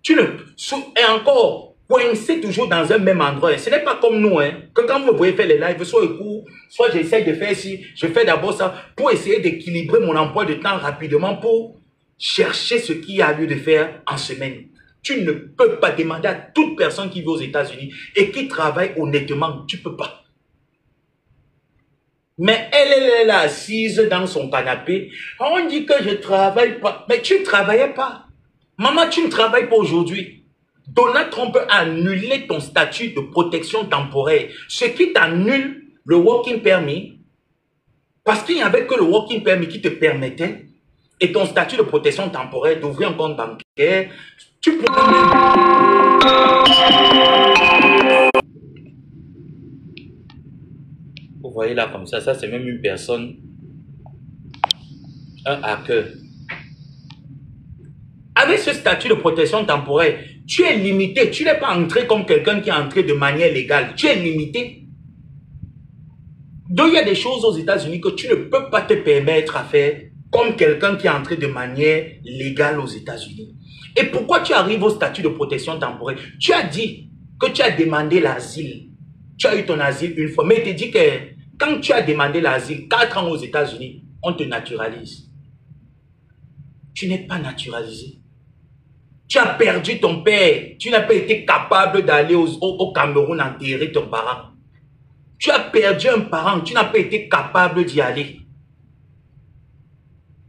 Tu ne... Et encore, coincé toujours dans un même endroit. Ce n'est pas comme nous, hein. Que quand vous voyez faire les lives, soit au cours, soit j'essaie de faire ci, je fais d'abord ça, pour essayer d'équilibrer mon emploi de temps rapidement, pour chercher ce qu'il y a lieu de faire en semaine. Tu ne peux pas demander à toute personne qui vit aux États-Unis et qui travaille honnêtement. Tu ne peux pas. Mais elle est là assise dans son canapé. On dit que je ne travaille pas. Mais tu ne travaillais pas. Maman, tu ne travailles pas aujourd'hui. Donald Trump a annulé ton statut de protection temporaire. Ce qui t'annule le working permit, parce qu'il n'y avait que le working permit qui te permettait, et ton statut de protection temporaire, d'ouvrir un compte bancaire, tu peux même... Vous voyez là comme ça c'est même une personne, un hacker. Avec ce statut de protection temporaire, tu es limité. Tu n'es pas entré comme quelqu'un qui est entré de manière légale. Tu es limité. Donc, il y a des choses aux États-Unis que tu ne peux pas te permettre à faire comme quelqu'un qui est entré de manière légale aux États-Unis. Et pourquoi tu arrives au statut de protection temporaire? Tu as dit que tu as demandé l'asile. Tu as eu ton asile une fois. Mais tu dis que quand tu as demandé l'asile, 4 ans aux États-Unis, on te naturalise. Tu n'es pas naturalisé. Tu as perdu ton père. Tu n'as pas été capable d'aller au Cameroun enterrer ton parent. Tu as perdu un parent. Tu n'as pas été capable d'y aller.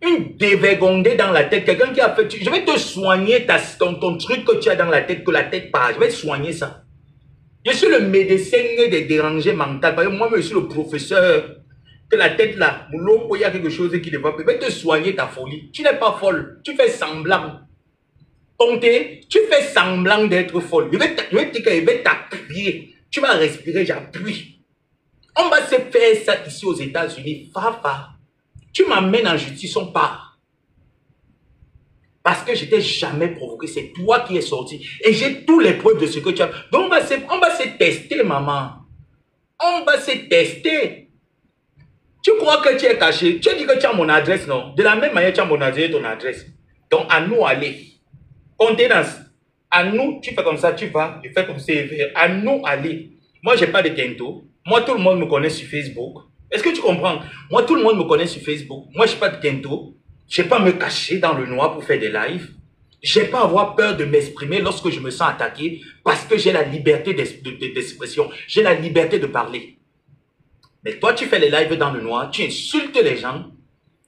Une dévergondée dans la tête. Quelqu'un qui a fait... Je vais te soigner ton truc que tu as dans la tête, que la tête part. Je vais te soigner ça. Je suis le médecin des dérangés mentaux. Moi, je suis le professeur. Que la tête là, il y a quelque chose qui ne va pas. Je vais te soigner ta folie. Tu n'es pas folle. Tu fais semblant. Tu fais semblant d'être folle. Je vais t'appuyer. Tu vas respirer, j'appuie. On va se faire ça ici aux États-Unis. Fafa. Tu m'amènes en justice, on part. Parce que je t'ai jamais provoqué. C'est toi qui es sorti. Et j'ai toutes les preuves de ce que tu as. Donc on va se tester, maman. On va se tester. Tu crois que tu es caché. Tu as dit que tu as mon adresse, non? De la même manière, tu as mon adresse et ton adresse. Donc à nous aller. Contenance. À nous, tu fais comme ça, tu vas, tu fais comme ça. À nous aller. Moi, je n'ai pas de Kento. Moi, tout le monde me connaît sur Facebook. Est-ce que tu comprends? Moi, tout le monde me connaît sur Facebook. Moi, je n'ai pas de Kento. Je ne vais pas me cacher dans le noir pour faire des lives. J'ai pas à avoir peur de m'exprimer lorsque je me sens attaqué parce que j'ai la liberté d'expression. J'ai la liberté de parler. Mais toi, tu fais les lives dans le noir, tu insultes les gens,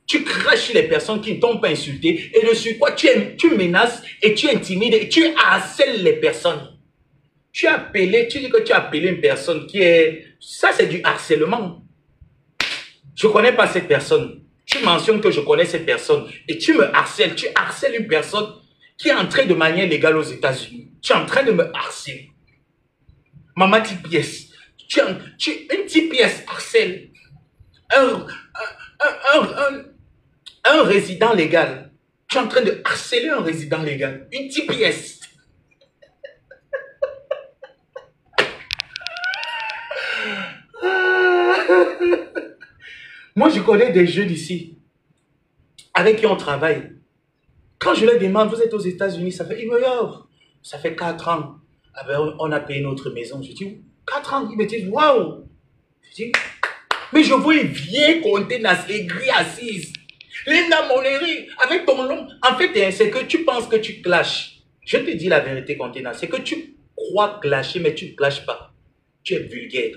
tu craches sur les personnes qui ne t'ont pas insulté et de sur quoi tu menaces et tu intimides et tu harcèles les personnes. Tu dis que tu as appelé une personne qui est... Ça, c'est du harcèlement. Je ne connais pas cette personne. Tu mentionnes que je connais cette personne et tu me harcèles. Tu harcèles une personne qui est entrée de manière légale aux États-Unis. Tu es en train de me harceler. Maman TPS. Une TPS harcèle. Un résident légal. Tu es en train de harceler un résident légal. Une TPS. Moi, je connais des jeunes ici avec qui on travaille. Quand je leur demande, vous êtes aux États-Unis, ça fait, ils me disent, oh, ça fait 4 ans. Ah ben, on a payé notre maison. Je dis, 4 ans. Ils me disent, waouh. Je dis, mais je vois une vieille contenance aigrie assise. Linda Monnery, avec ton long. En fait, c'est que tu penses que tu clashes. Je te dis la vérité, contenance. C'est que tu crois clasher, mais tu ne clashes pas. Tu es vulgaire.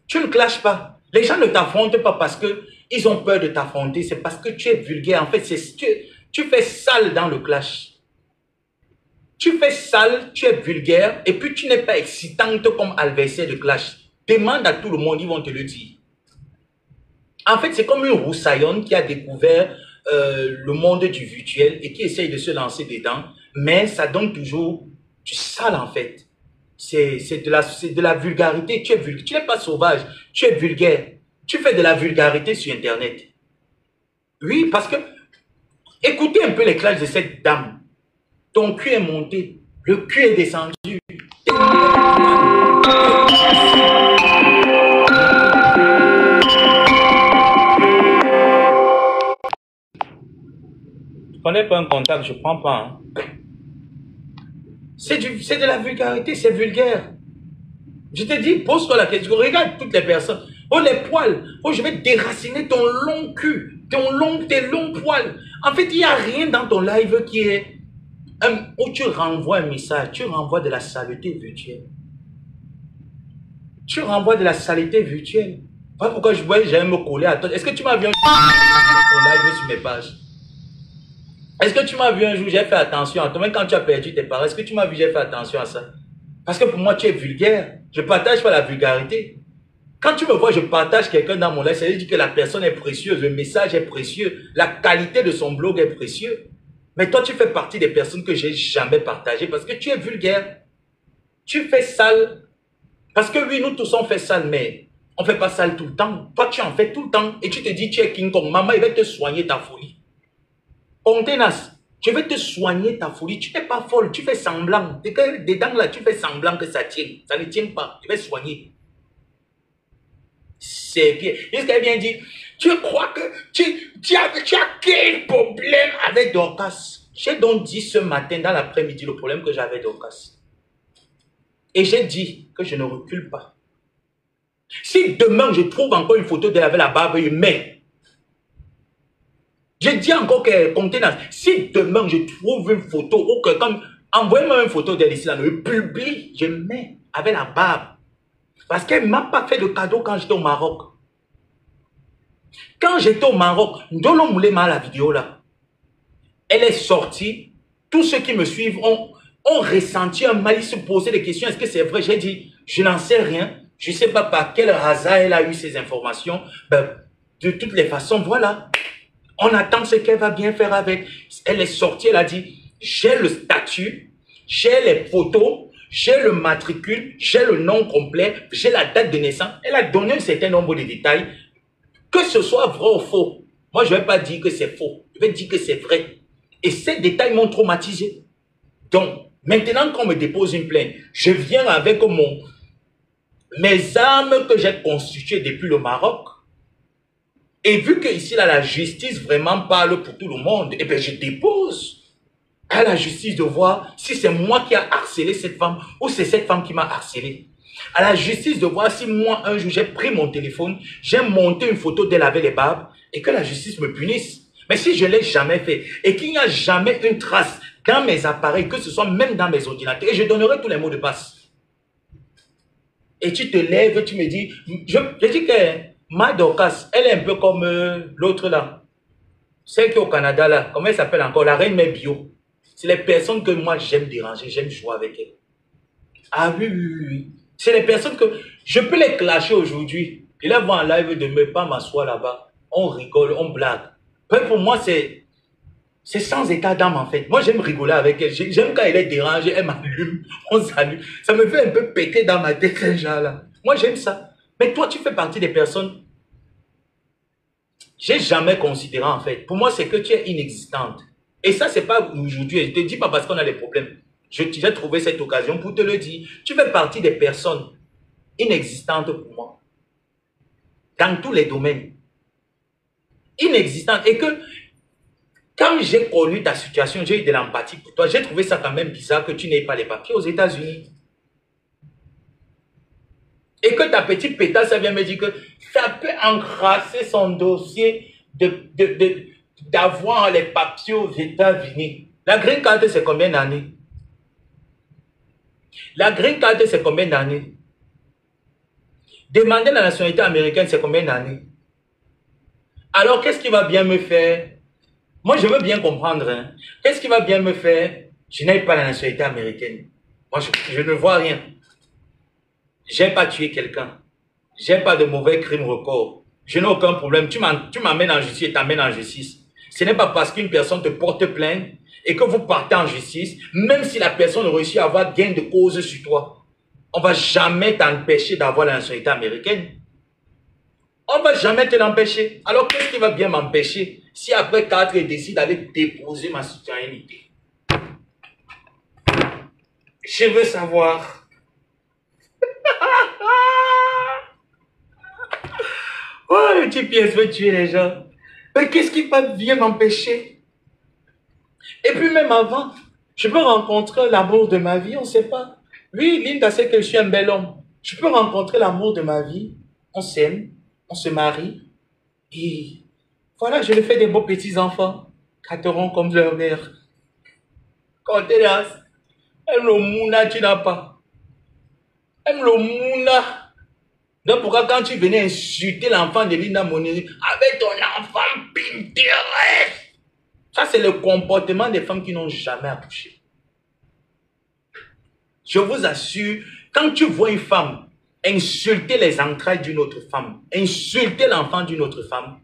Tu ne clashes pas. Les gens ne t'affrontent pas parce qu'ils ont peur de t'affronter. C'est parce que tu es vulgaire. En fait, tu fais sale dans le clash. Tu fais sale, tu es vulgaire et puis tu n'es pas excitante comme adversaire de clash. Demande à tout le monde, ils vont te le dire. En fait, c'est comme une roussaillonne qui a découvert le monde du virtuel et qui essaye de se lancer dedans. Mais ça donne toujours du sale en fait. C'est de la vulgarité. Tu n'es pas sauvage, tu es vulgaire. Tu fais de la vulgarité sur Internet. Oui, parce que écoutez un peu les clashs de cette dame. Ton cul est monté, le cul est descendu. Je connais pas un contact, je prends pas. Hein. C'est de la vulgarité, c'est vulgaire. Je te dis, pose-toi la question, regarde toutes les personnes. Oh, les poils, oh, je vais déraciner ton long cul, tes longs poils. En fait, il n'y a rien dans ton live qui est... où tu renvoies un message, tu renvoies de la saleté virtuelle. Tu renvoies de la saleté virtuelle. Voilà pourquoi j'aime me coller à toi. Est-ce que tu m'as vu un jour ton live sur mes pages? Est-ce que tu m'as vu un jour, j'ai fait attention à toi, même quand tu as perdu tes parents, est-ce que tu m'as vu, j'ai fait attention à ça? Parce que pour moi, tu es vulgaire. Je ne partage pas la vulgarité. Quand tu me vois, je partage quelqu'un dans mon live, ça veut dire que la personne est précieuse, le message est précieux, la qualité de son blog est précieux. Mais toi, tu fais partie des personnes que j'ai jamais partagées parce que tu es vulgaire. Tu fais sale. Parce que oui, nous tous on fait sale, mais on ne fait pas sale tout le temps. Toi, tu en fais tout le temps et tu te dis tu es King Kong. Maman, il va te soigner ta folie. Contenas, je vais te soigner ta folie. Tu n'es pas folle, tu fais semblant. Dedans là, tu fais semblant que ça tient. Ça ne tient pas. Je vais soigner. C'est bien. Est-ce qu'elle vient dire, tu crois que tu as quel problème avec Dorcas? J'ai donc dit ce matin dans l'après-midi le problème que j'avais Dorcas. Et j'ai dit que je ne recule pas. Si demain je trouve encore une photo d'elle avec la barbe humaine, je dis encore que contenance. Si demain je trouve une photo ou que comme envoyez-moi une photo d'elle ici là, je publie, je mets avec la barbe. Parce qu'elle ne m'a pas fait de cadeau quand j'étais au Maroc. Quand j'étais au Maroc, Ndolo Moulema la vidéo là, elle est sortie. Tous ceux qui me suivent ont ressenti un mal, ils se posaient des questions. Est-ce que c'est vrai? J'ai dit, je n'en sais rien. Je ne sais pas par quel hasard elle a eu ces informations. Ben, de toutes les façons, voilà. On attend ce qu'elle va bien faire avec. Elle est sortie, elle a dit, j'ai le statut, j'ai les photos, j'ai le matricule, j'ai le nom complet, j'ai la date de naissance. Elle a donné un certain nombre de détails. Que ce soit vrai ou faux, moi je ne vais pas dire que c'est faux. Je vais dire que c'est vrai. Et ces détails m'ont traumatisé. Donc, maintenant qu'on me dépose une plainte, je viens avec mes armes que j'ai constituées depuis le Maroc. Et vu que ici, là, la justice vraiment parle pour tout le monde, eh bien, je dépose à la justice de voir si c'est moi qui a harcelé cette femme ou c'est cette femme qui m'a harcelé. À la justice de voir si moi, un jour, j'ai pris mon téléphone, j'ai monté une photo d'elle avec les barbes et que la justice me punisse. Mais si je ne l'ai jamais fait et qu'il n'y a jamais une trace dans mes appareils, que ce soit même dans mes ordinateurs, et je donnerai tous les mots de passe. Et tu te lèves, tu me dis, je dis que ma Dorcas, elle est un peu comme l'autre là. Celle qui est au Canada là, comment elle s'appelle encore? La reine mère bio. C'est les personnes que moi j'aime déranger, j'aime jouer avec elle. Ah oui, oui, oui, oui. C'est les personnes que je peux les clasher aujourd'hui. Et là, voir en live de me pas m'asseoir là-bas. On rigole, on blague. Pour moi, c'est sans état d'âme en fait. Moi, j'aime rigoler avec elle. J'aime quand elle est dérangée, elle m'allume, on s'allume. Ça me fait un peu péter dans ma tête, ces gens-là. Moi, j'aime ça. Mais toi, tu fais partie des personnes. J'ai jamais considéré en fait. Pour moi, c'est que tu es inexistante. Et ça, c'est pas aujourd'hui. Je ne te dis pas parce qu'on a des problèmes. J'ai trouvé cette occasion pour te le dire. Tu fais partie des personnes inexistantes pour moi. Dans tous les domaines. Inexistantes. Et que quand j'ai connu ta situation, j'ai eu de l'empathie pour toi. J'ai trouvé ça quand même bizarre que tu n'aies pas les papiers aux États-Unis. Et que ta petite pétasse, ça vient me dire que ça peut encrasser son dossier d'avoir les papiers aux États-Unis. La green card, c'est combien d'années? La green card, c'est combien d'années? Demander la nationalité américaine, c'est combien d'années? Alors, qu'est-ce qui va bien me faire? Moi, je veux bien comprendre. Hein. Qu'est-ce qui va bien me faire? Je n'ai pas la nationalité américaine. Moi, je ne vois rien. Je n'ai pas tué quelqu'un. Je n'ai pas de mauvais crimes records. Je n'ai aucun problème. Tu m'amènes en justice et t'amènes en justice. Ce n'est pas parce qu'une personne te porte plainte et que vous partez en justice, même si la personne réussit à avoir gain de cause sur toi, on ne va jamais t'empêcher d'avoir la nationalité américaine. On ne va jamais te l'empêcher. Alors, qu'est-ce qui va bien m'empêcher si après 4, il décide d'aller déposer ma citoyenneté? Je veux savoir. Oh, le petit pièce veut tuer les gens. Mais qu'est-ce qui va bien m'empêcher? Et puis même avant, je peux rencontrer l'amour de ma vie, on ne sait pas. Oui, Linda sait que je suis un bel homme. Je peux rencontrer l'amour de ma vie. On s'aime, on se marie. Et voilà, je lui fais des beaux petits-enfants. Cateront comme leur mère. Quand elle aime le mouna, tu n'as pas. Aime le mouna. Donc pourquoi quand tu venais insulter l'enfant de Linda Moneri avec ton enfant Pinterest? Ça, c'est le comportement des femmes qui n'ont jamais accouché. Je vous assure, quand tu vois une femme insulter les entrailles d'une autre femme, insulter l'enfant d'une autre femme,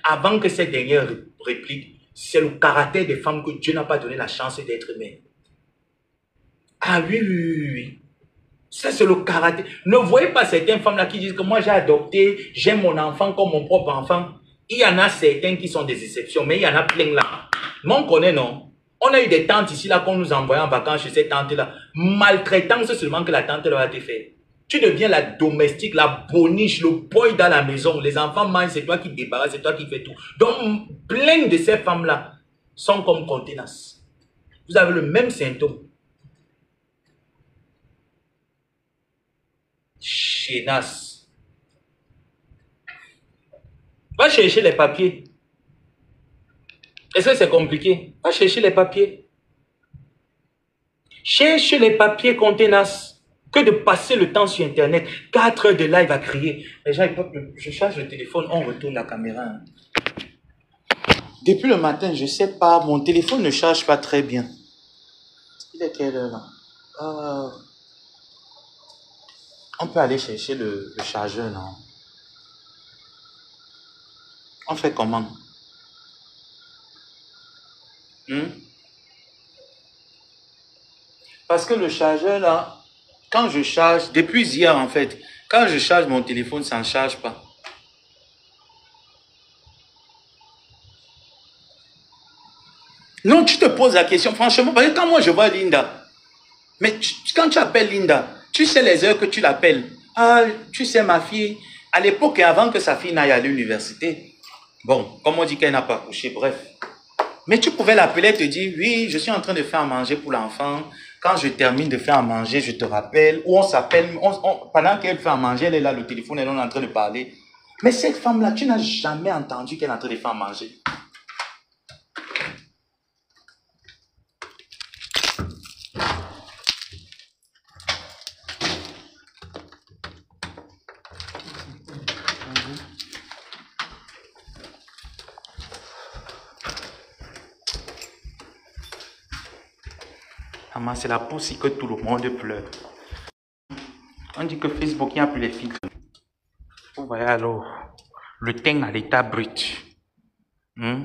avant que cette dernière réplique, c'est le caractère des femmes que Dieu n'a pas donné la chance d'être mère. Ah oui, oui, oui, oui. Ça, c'est le caractère. Ne voyez pas certaines femmes-là qui disent que moi, j'ai adopté, j'aime mon enfant comme mon propre enfant. Il y en a certains qui sont des exceptions, mais il y en a plein là. Moi, on connaît, non? On a eu des tantes ici, là, qu'on nous envoyait en vacances chez cette tante-là. Maltraitance seulement que la tante leur a été faite. Tu deviens la domestique, la boniche, le boy dans la maison. Les enfants mangent, c'est toi qui débarrasses, c'est toi qui fais tout. Donc, plein de ces femmes-là sont comme contenance. Vous avez le même symptôme. Chénasse. Va chercher les papiers. Est-ce que c'est compliqué? Va chercher les papiers. Cherche les papiers contenaces. Que de passer le temps sur Internet. 4 heures de live à crier. Les gens, je charge le téléphone, on retourne la caméra. Hein. Depuis le matin, je ne sais pas, mon téléphone ne charge pas très bien. Il est quelle heure là? On peut aller chercher le chargeur, non? On fait comment? Parce que le chargeur là, quand je charge, depuis hier en fait, quand je charge mon téléphone, ça ne charge pas. Non, tu te poses la question, franchement, parce que quand moi je vois Linda, mais quand tu appelles Linda, tu sais les heures que tu l'appelles. Ah, tu sais ma fille, à l'époque et avant que sa fille n'aille à l'université, bon, comme on dit qu'elle n'a pas couché, bref. Mais tu pouvais l'appeler et te dire, oui, je suis en train de faire à manger pour l'enfant. Quand je termine de faire à manger, je te rappelle. Ou on s'appelle, pendant qu'elle fait à manger, elle est là, le téléphone, elle est en train de parler. Mais cette femme-là, tu n'as jamais entendu qu'elle est en train de faire à manger. Maman, c'est la pousse que tout le monde pleure. On dit que Facebook, il n'y a plus les filtres. Vous voyez alors, le teint à l'état brut. Vous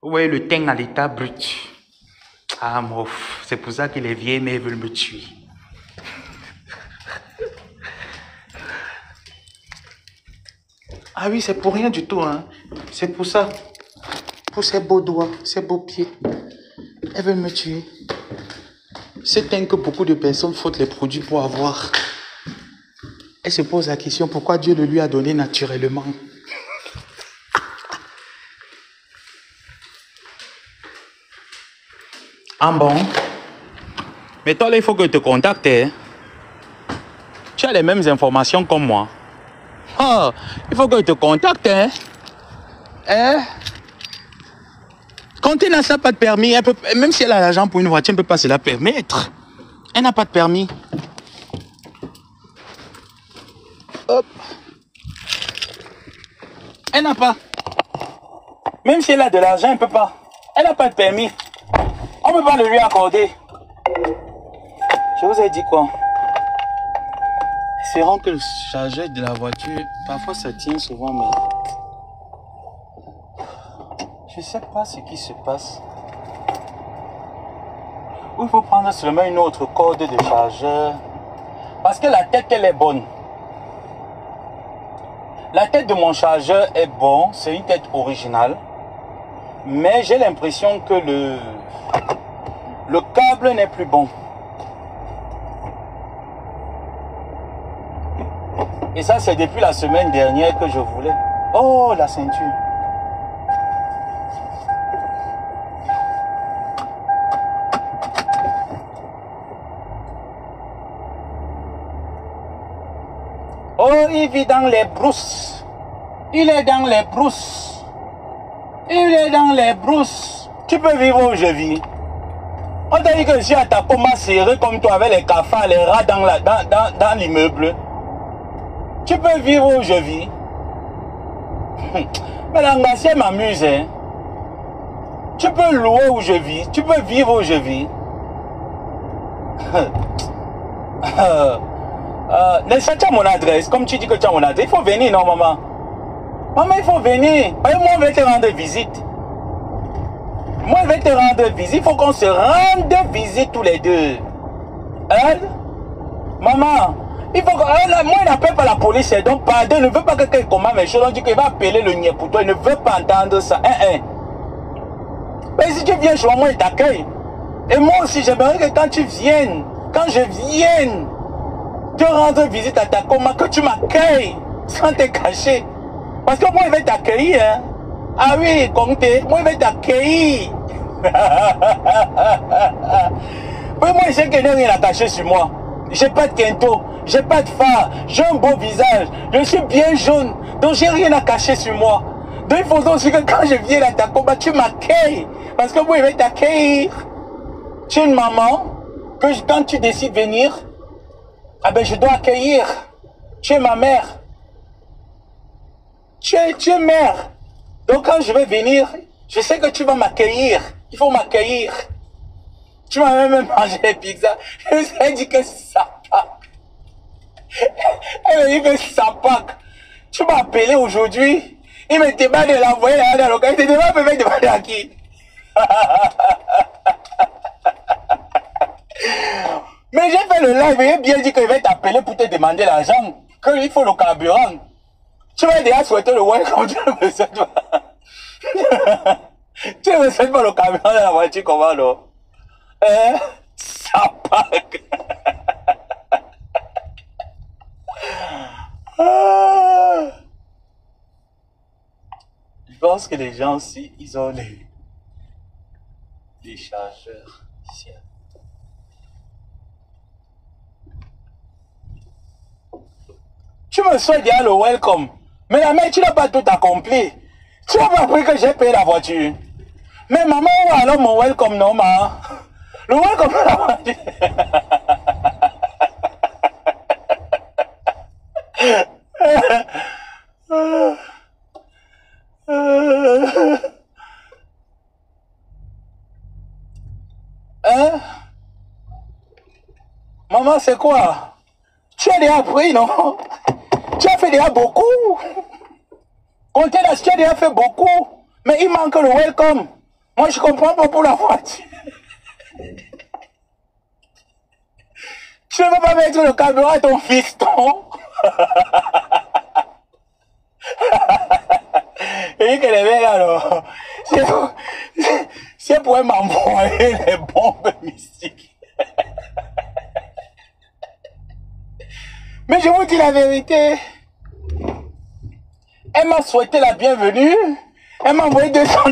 voyez le teint à l'état brut. Ah, mof, c'est pour ça que les vieilles mères veulent me tuer. Ah oui, c'est pour rien du tout, hein. C'est pour ça. Pour ces beaux doigts, ces beaux pieds. Elles veulent me tuer. C'est un que beaucoup de personnes frottent les produits pour avoir. Elle se pose la question, pourquoi Dieu le lui a donné naturellement? Ah bon? Mais toi là, il faut que je te contacte. Hein? Tu as les mêmes informations comme moi. Oh, il faut que je te contacte. Hein? Hein? Quand elle n'a ça pas de permis, elle peut, même si elle a l'argent pour une voiture, elle ne peut pas se la permettre. Elle n'a pas de permis. Hop. Elle n'a pas. Même si elle a de l'argent, elle ne peut pas. Elle n'a pas de permis. On ne peut pas le lui accorder. Je vous ai dit quoi? Espérons que le chargeur de la voiture, parfois ça tient souvent, mais... Je ne sais pas ce qui se passe. Ou il faut prendre seulement une autre corde de chargeur. Parce que la tête, elle est bonne. La tête de mon chargeur est bonne. C'est une tête originale. Mais j'ai l'impression que le câble n'est plus bon. Et ça, c'est depuis la semaine dernière que je voulais. Oh, la ceinture. Oh, il vit dans les brousses. Il est dans les brousses. Il est dans les brousses. Tu peux vivre où je vis. On t'a dit que je suis à ta coma serré comme toi avec les cafards, les rats dans l'immeuble. Tu peux vivre où je vis. Mais l'angassier m'amuse. Hein. Tu peux louer où je vis. Tu peux vivre où je vis. Laisse, tu as mon adresse. Comme tu dis que tu as mon adresse, il faut venir, non, maman? Maman, il faut venir. Moi, je vais te rendre visite. Moi, je vais te rendre visite. Il faut qu'on se rende visite tous les deux. Hein? Maman, il faut que... moi, il n'appelle pas la police. Donc, pardon, il ne veut pas que quelqu'un commande mes choses. On dit qu'il va appeler le niais pour toi. Il ne veut pas entendre ça. Mais si tu viens chez moi, il t'accueille. Et moi aussi, j'aimerais que quand tu viennes, quand je vienne te rendre visite à ta coma, que tu m'accueilles sans te cacher. Parce que moi, il va t'accueillir. Hein. Ah oui, comptez, moi, il va t'accueillir. Oui, moi, je sais qu'il n'y a rien à cacher sur moi. J'ai pas de quinto, j'ai pas de phare, j'ai un beau visage, je suis bien jaune, donc j'ai rien à cacher sur moi. Donc il faut aussi que quand je viens à ta coma, tu m'accueilles. Parce que moi, il va t'accueillir. Tu es une maman, que quand tu décides de venir, ah ben je dois accueillir. Tu es ma mère. Tu es mère. Donc quand je vais venir, je sais que tu vas m'accueillir. Il faut m'accueillir. Tu m'as même mangé les pizzas. Je me suis dit que ça pack. Elle me dit que ça pack. Tu m'as appelé aujourd'hui. Il me demande de l'envoyer là dans le cas. Il te demande de demander à qui. Mais j'ai fait le live et j'ai bien dit qu'il va t'appeler pour te demander l'argent. Qu'il faut le carburant. Tu m'as déjà souhaité le welcome. Tu ne me souhaites pas. Tu ne me souhaites pas le carburant dans la voiture, comment non? Ça pack. Je pense que les gens aussi, ils ont les chargeurs ici. Tu me souhaites déjà le welcome. Mais la mère, tu n'as pas tout accompli. Tu n'as pas appris que j'ai payé la voiture. Mais maman, alors mon welcome, non, maman. Le welcome de la voiture. Hein? maman, c'est quoi? Tu as déjà appris, non? Tu as fait déjà beaucoup. Containers, tu as déjà fait beaucoup. Mais il manque le welcome. Moi, je comprends pas pour la voiture. Tu ne veux pas mettre le carburant à ton fiston? Il dit que les mecs, alors, si elle pouvait m'envoyer les bombes mystiques. Mais je vous dis la vérité. Elle m'a souhaité la bienvenue. Elle m'a envoyé 200 $.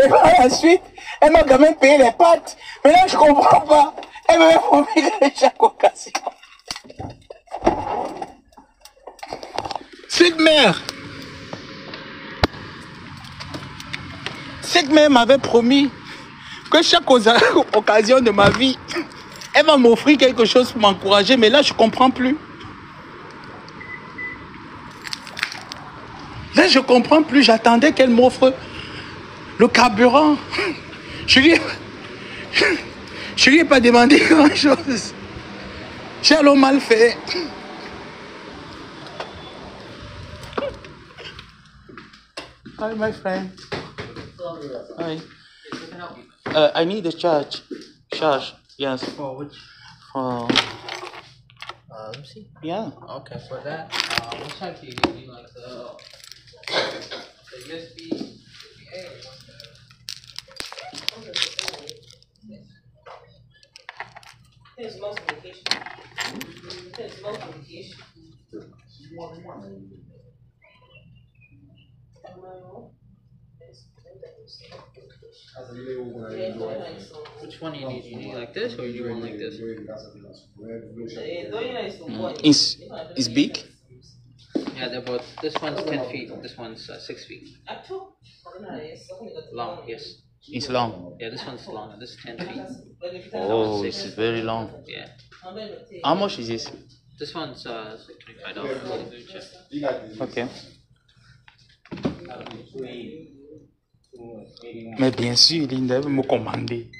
Et par la suite, elle m'a quand même payé les pâtes. Mais là, je comprends pas. Elle m'avait promis que chaque occasion. Cette mère m'avait promis que chaque occasion de ma vie, elle va m'offrir quelque chose pour m'encourager. Mais là, je comprends plus. Là, je comprends plus. J'attendais qu'elle m'offre le carburant. Je lui ai pas demandé grand-chose. J'ai alors mal fait. Hi, my friend. Hi. I need a charge. Charge, yes. For which? For, Let me see. yeah. Okay, for that, what type do you need? You like the USB? There's multiplication. There's multiplication. Which one do you need? You need like this, or you want like this? It's big? Yeah, they're both. This one's 10 feet. This one's 6 feet. Long, yes. It's long. Yeah, this one's long. This is 10 feet. Oh, it's very long. Yeah. How much is this? This one's like $25. Okay. Mais bien sûr, Linda veut me commander.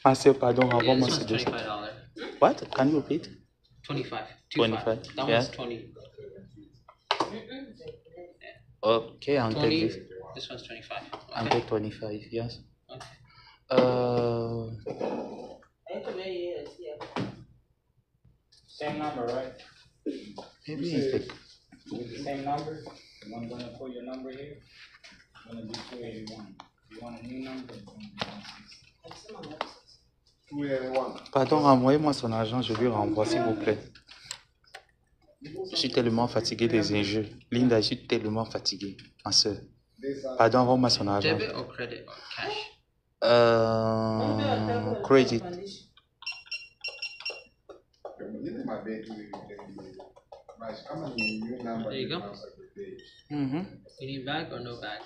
Ma soeur, pardon, Yeah, avant this moi, one's c'est déjà. $25. What? Can you repeat? 25. 25, That yeah. one's 20. Okay, 20. until This one's 25. until 25, yes. Same number, right? Maybe it's like, With the same number? I'm gonna put your number here. It's gonna be 281. You want a new number? It's gonna be 160. pardon, renvoyez-moi son argent, je lui renvoie, s'il vous plaît. Je suis tellement fatigué des enjeux. Linda, je suis tellement fatigué, ma soeur. Pardon, envoie-moi son argent. Debit or credit or cash? Credit. There you go. Mm-hmm. You need bag or no bag?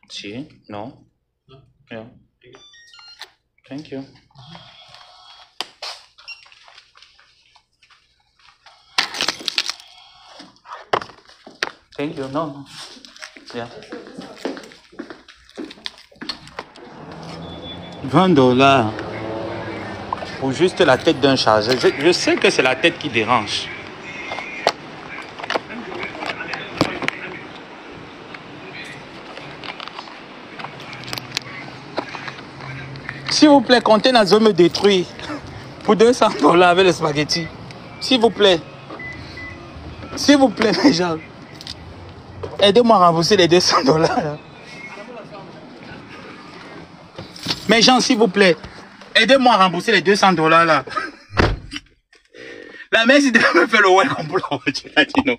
Si, no. No? Yeah. Thank you. Thank you. No, no. Yeah. 20 $ pour juste la tête d'un chargeur. Je sais que c'est la tête qui dérange. S'il vous plaît, Containers veut me détruire pour 200 $ avec les spaghettis. S'il vous plaît. S'il vous plaît, les gens. Aidez-moi à rembourser les 200 $. Là. Mes gens, s'il vous plaît. Aidez-moi à rembourser les 200 $ là. La mère, si tu me faire le welcome pour la voiture, elle a dit non.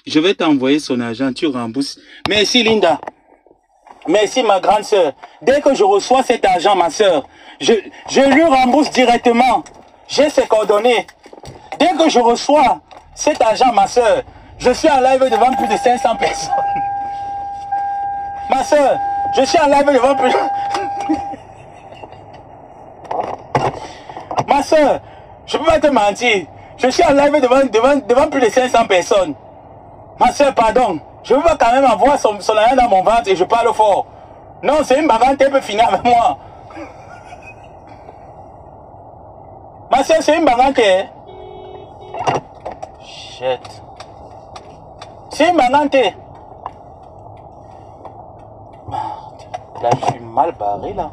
Je vais t'envoyer son argent, tu rembourses. Merci Linda. Merci ma grande soeur. Dès que je reçois cet argent, ma soeur, je lui rembourse directement. J'ai ses coordonnées. Dès que je reçois cet argent, ma soeur, je suis en live devant plus de 500 personnes. Ma soeur, je suis en live devant plus de... Ma soeur, je ne peux pas te mentir. Je suis en live devant plus de 500 personnes. Ma soeur, pardon. Je ne veux pas quand même avoir son argent dans mon ventre et je parle fort. Non, c'est une bagarre, elle peut finir avec moi. Ma soeur, c'est une bangante. Shit. C'est une bangante. Merde. Là, je suis mal barré, là.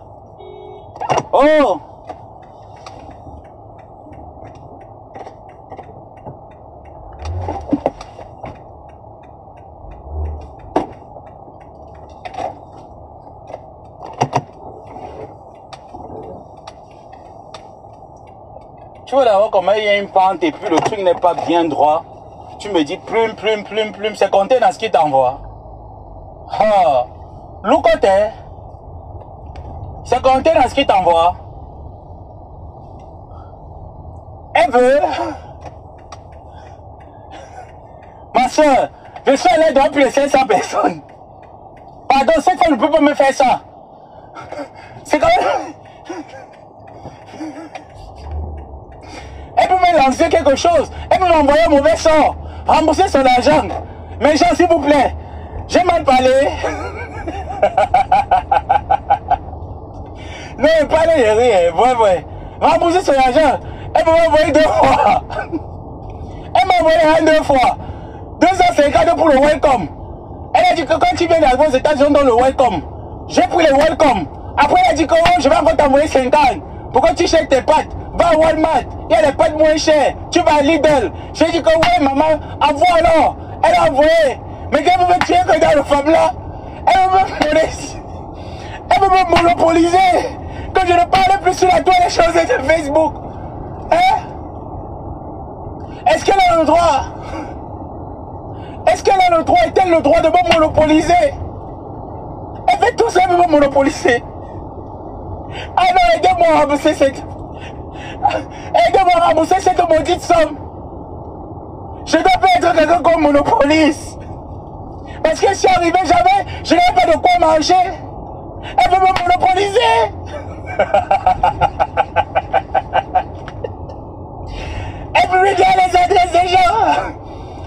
Oh! Tu vois d'abord comment il y a une pente et puis le truc n'est pas bien droit. Tu me dis plume, c'est compté dans ce qui t'envoie. Ah, loukote, c'est compté dans ce qui t'envoie. Elle veut. Ma soeur, je suis allé dans plus de 500 personnes. Pardon, cette fois, ne peut pas me faire ça. C'est quand même... Elle peut me lancer quelque chose. Elle peut m'envoyer un mauvais sort. Rembourser son argent. Mais gens, s'il vous plaît, j'ai mal parlé. Non, parlez de rien. Ouais. Rembourser son argent. Elle peut m'envoyer 2 fois. Elle m'a envoyé 2 fois. 250 pour le welcome. Elle a dit que quand tu viens d'arriver aux États-Unis dans le welcome, j'ai pris le welcome. Après, elle a dit que oh, je vais encore t'envoyer 50. Pourquoi tu chèques tes pâtes? Va à Walmart, il y a des pâtes moins chères. Tu vas à Lidl. J'ai dit que ouais, maman, envoie alors. Elle a envoyé. Mais qu'elle veut me tuer que dans le femme là. Elle veut me monopoliser. Que je ne parle plus sur la toile des choses de Facebook. Hein? Est-ce qu'elle a le droit? Est-ce qu'elle a le droit? Est-elle le droit de me monopoliser? Elle fait tout ça, elle veut me monopoliser. Ah non, aidez-moi à rembourser cette... Aidez-moi à rembourser cette maudite somme. Je dois pas être quelqu'un qu'on monopolise. Parce que si arrivait jamais, je n'avais pas de quoi manger. Elle veut me monopoliser. Elle peut lui dire les adresses des gens.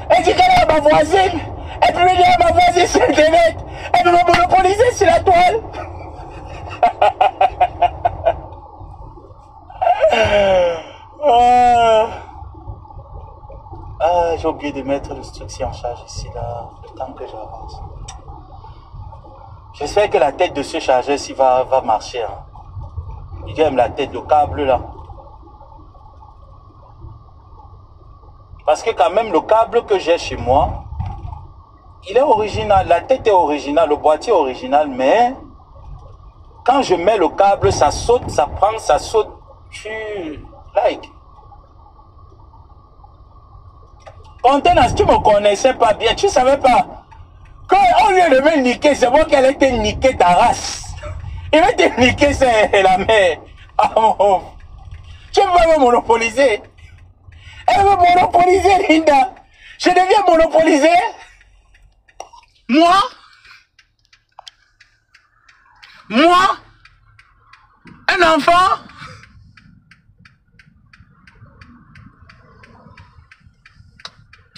Elle dit qu'elle est à ma voisine. Elle peut lui dire à ma voisine sur Internet. Elle veut me monopoliser sur la toile. J'ai oublié de mettre le truc en charge ici, là, le temps que j'avance. J'espère que la tête de ce chargeur-ci va marcher. Hein. Il aime la tête, le câble, là. Parce que quand même, le câble que j'ai chez moi, il est original. La tête est originale, le boîtier est original, mais quand je mets le câble, ça saute, ça prend, ça saute. Tu like. Contenance, tu me connaissais pas bien, tu savais pas. Quand on lui de me niquer, c'est moi qu'elle était niquée ta race. Il va te niquer, c'est la mère. Oh, tu vas me monopoliser. Elle veut monopoliser, Linda. Je deviens monopolisé. Moi? Un enfant?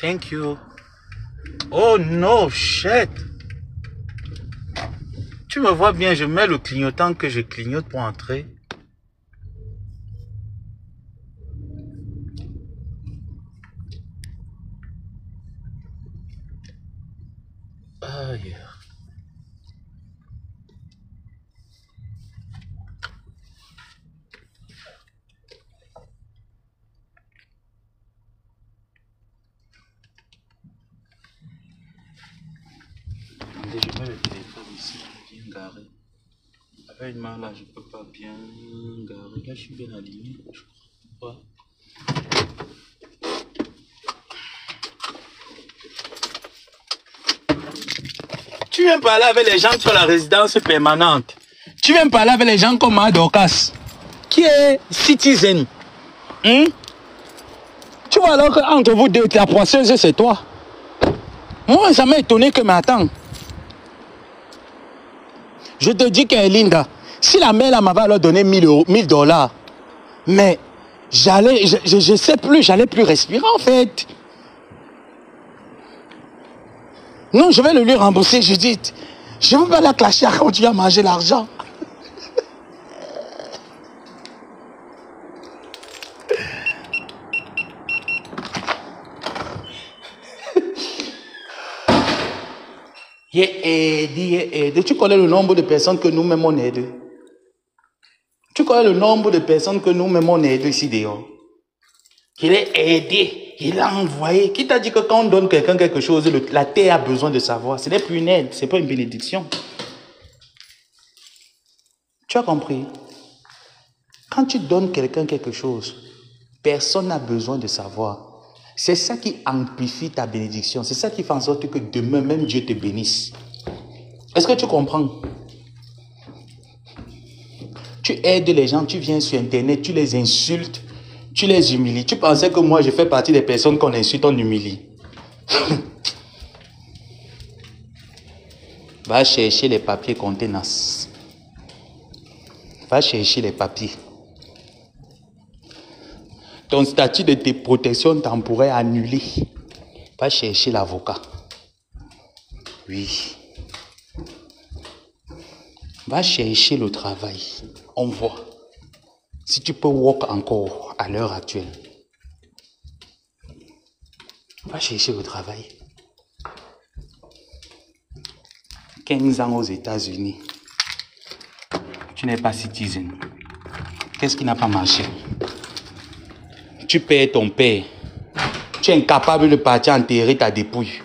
Thank you. Oh no, shit. Tu me vois bien, je mets le clignotant que je clignote pour entrer. Ah, yeah. Je mets le téléphone ici, bien garé. Avec une main là, je peux pas bien garer. Là, je suis bien aligné. Je crois. Ouais. Tu viens parler avec les gens sur la résidence permanente. Tu viens parler avec les gens comme Adokas, qui est citizen. Tu vois alors qu'entre vous deux, la poisseuse, c'est toi. Moi, ça m'a étonné que, mais attends. Je te dis qu'elle est Linda. Si la mère m'avait alors donné 1000 $, mais j'allais, je sais plus, j'allais plus respirer en fait. Non, je vais le lui rembourser, Judith. Je ne veux pas la clasher à continuer à manger l'argent. l'ai aidé. Tu connais le nombre de personnes que nous-mêmes on aide. Tu connais le nombre de personnes que nous-mêmes on aide ici dehors. Il est aidé, il a envoyé. Qui t'a dit que quand on donne quelqu'un quelque chose, la terre a besoin de savoir. Ce n'est plus une aide, ce n'est pas une bénédiction. Tu as compris? Quand tu donnes quelqu'un quelque chose, personne n'a besoin de savoir. C'est ça qui amplifie ta bénédiction. C'est ça qui fait en sorte que demain, même Dieu te bénisse. Est-ce que tu comprends? Tu aides les gens, tu viens sur Internet, tu les insultes, tu les humilies. Tu pensais que moi, je fais partie des personnes qu'on insulte, on humilie. Va chercher les papiers contenance. Va chercher les papiers. Ton statut de protection temporaire annulé. Va chercher l'avocat. Oui. Va chercher le travail. On voit. Si tu peux work encore à l'heure actuelle. Va chercher le travail. 15 ans aux États-Unis. Tu n'es pas citizen. Qu'est-ce qui n'a pas marché? Tu perds ton père. Tu es incapable de partir enterrer ta dépouille.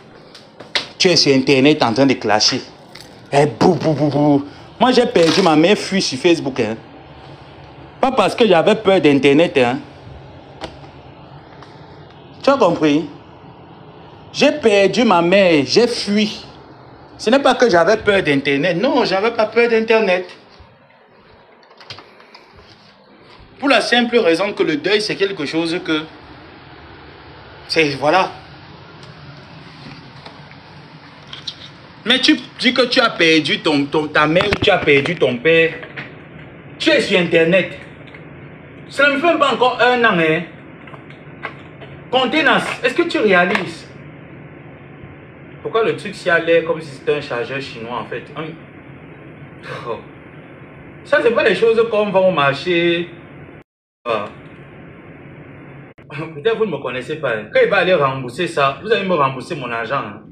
Tu es sur Internet en train de clasher. Eh, bou, bou, bou, bou. Moi, j'ai perdu ma mère fui sur Facebook. Hein. Pas parce que j'avais peur d'Internet. Hein. Tu as compris? J'ai perdu ma mère. J'ai fui. Ce n'est pas que j'avais peur d'Internet. Non, j'avais pas peur d'Internet. Pour la simple raison que le deuil, c'est quelque chose que... C'est... Voilà. Mais tu dis que tu as perdu ta mère ou tu as perdu ton père. Tu es sur Internet. Ça ne me fait pas encore 1 an. Hein. Contenance, est-ce que tu réalises? Pourquoi le truc s'y a l'air comme si c'était un chargeur chinois en fait? Oh. Ça, c'est pas des choses qu'on va au marché. Peut-être vous ne me connaissez pas. Quand il va aller rembourser ça, vous allez me rembourser mon argent. Hein.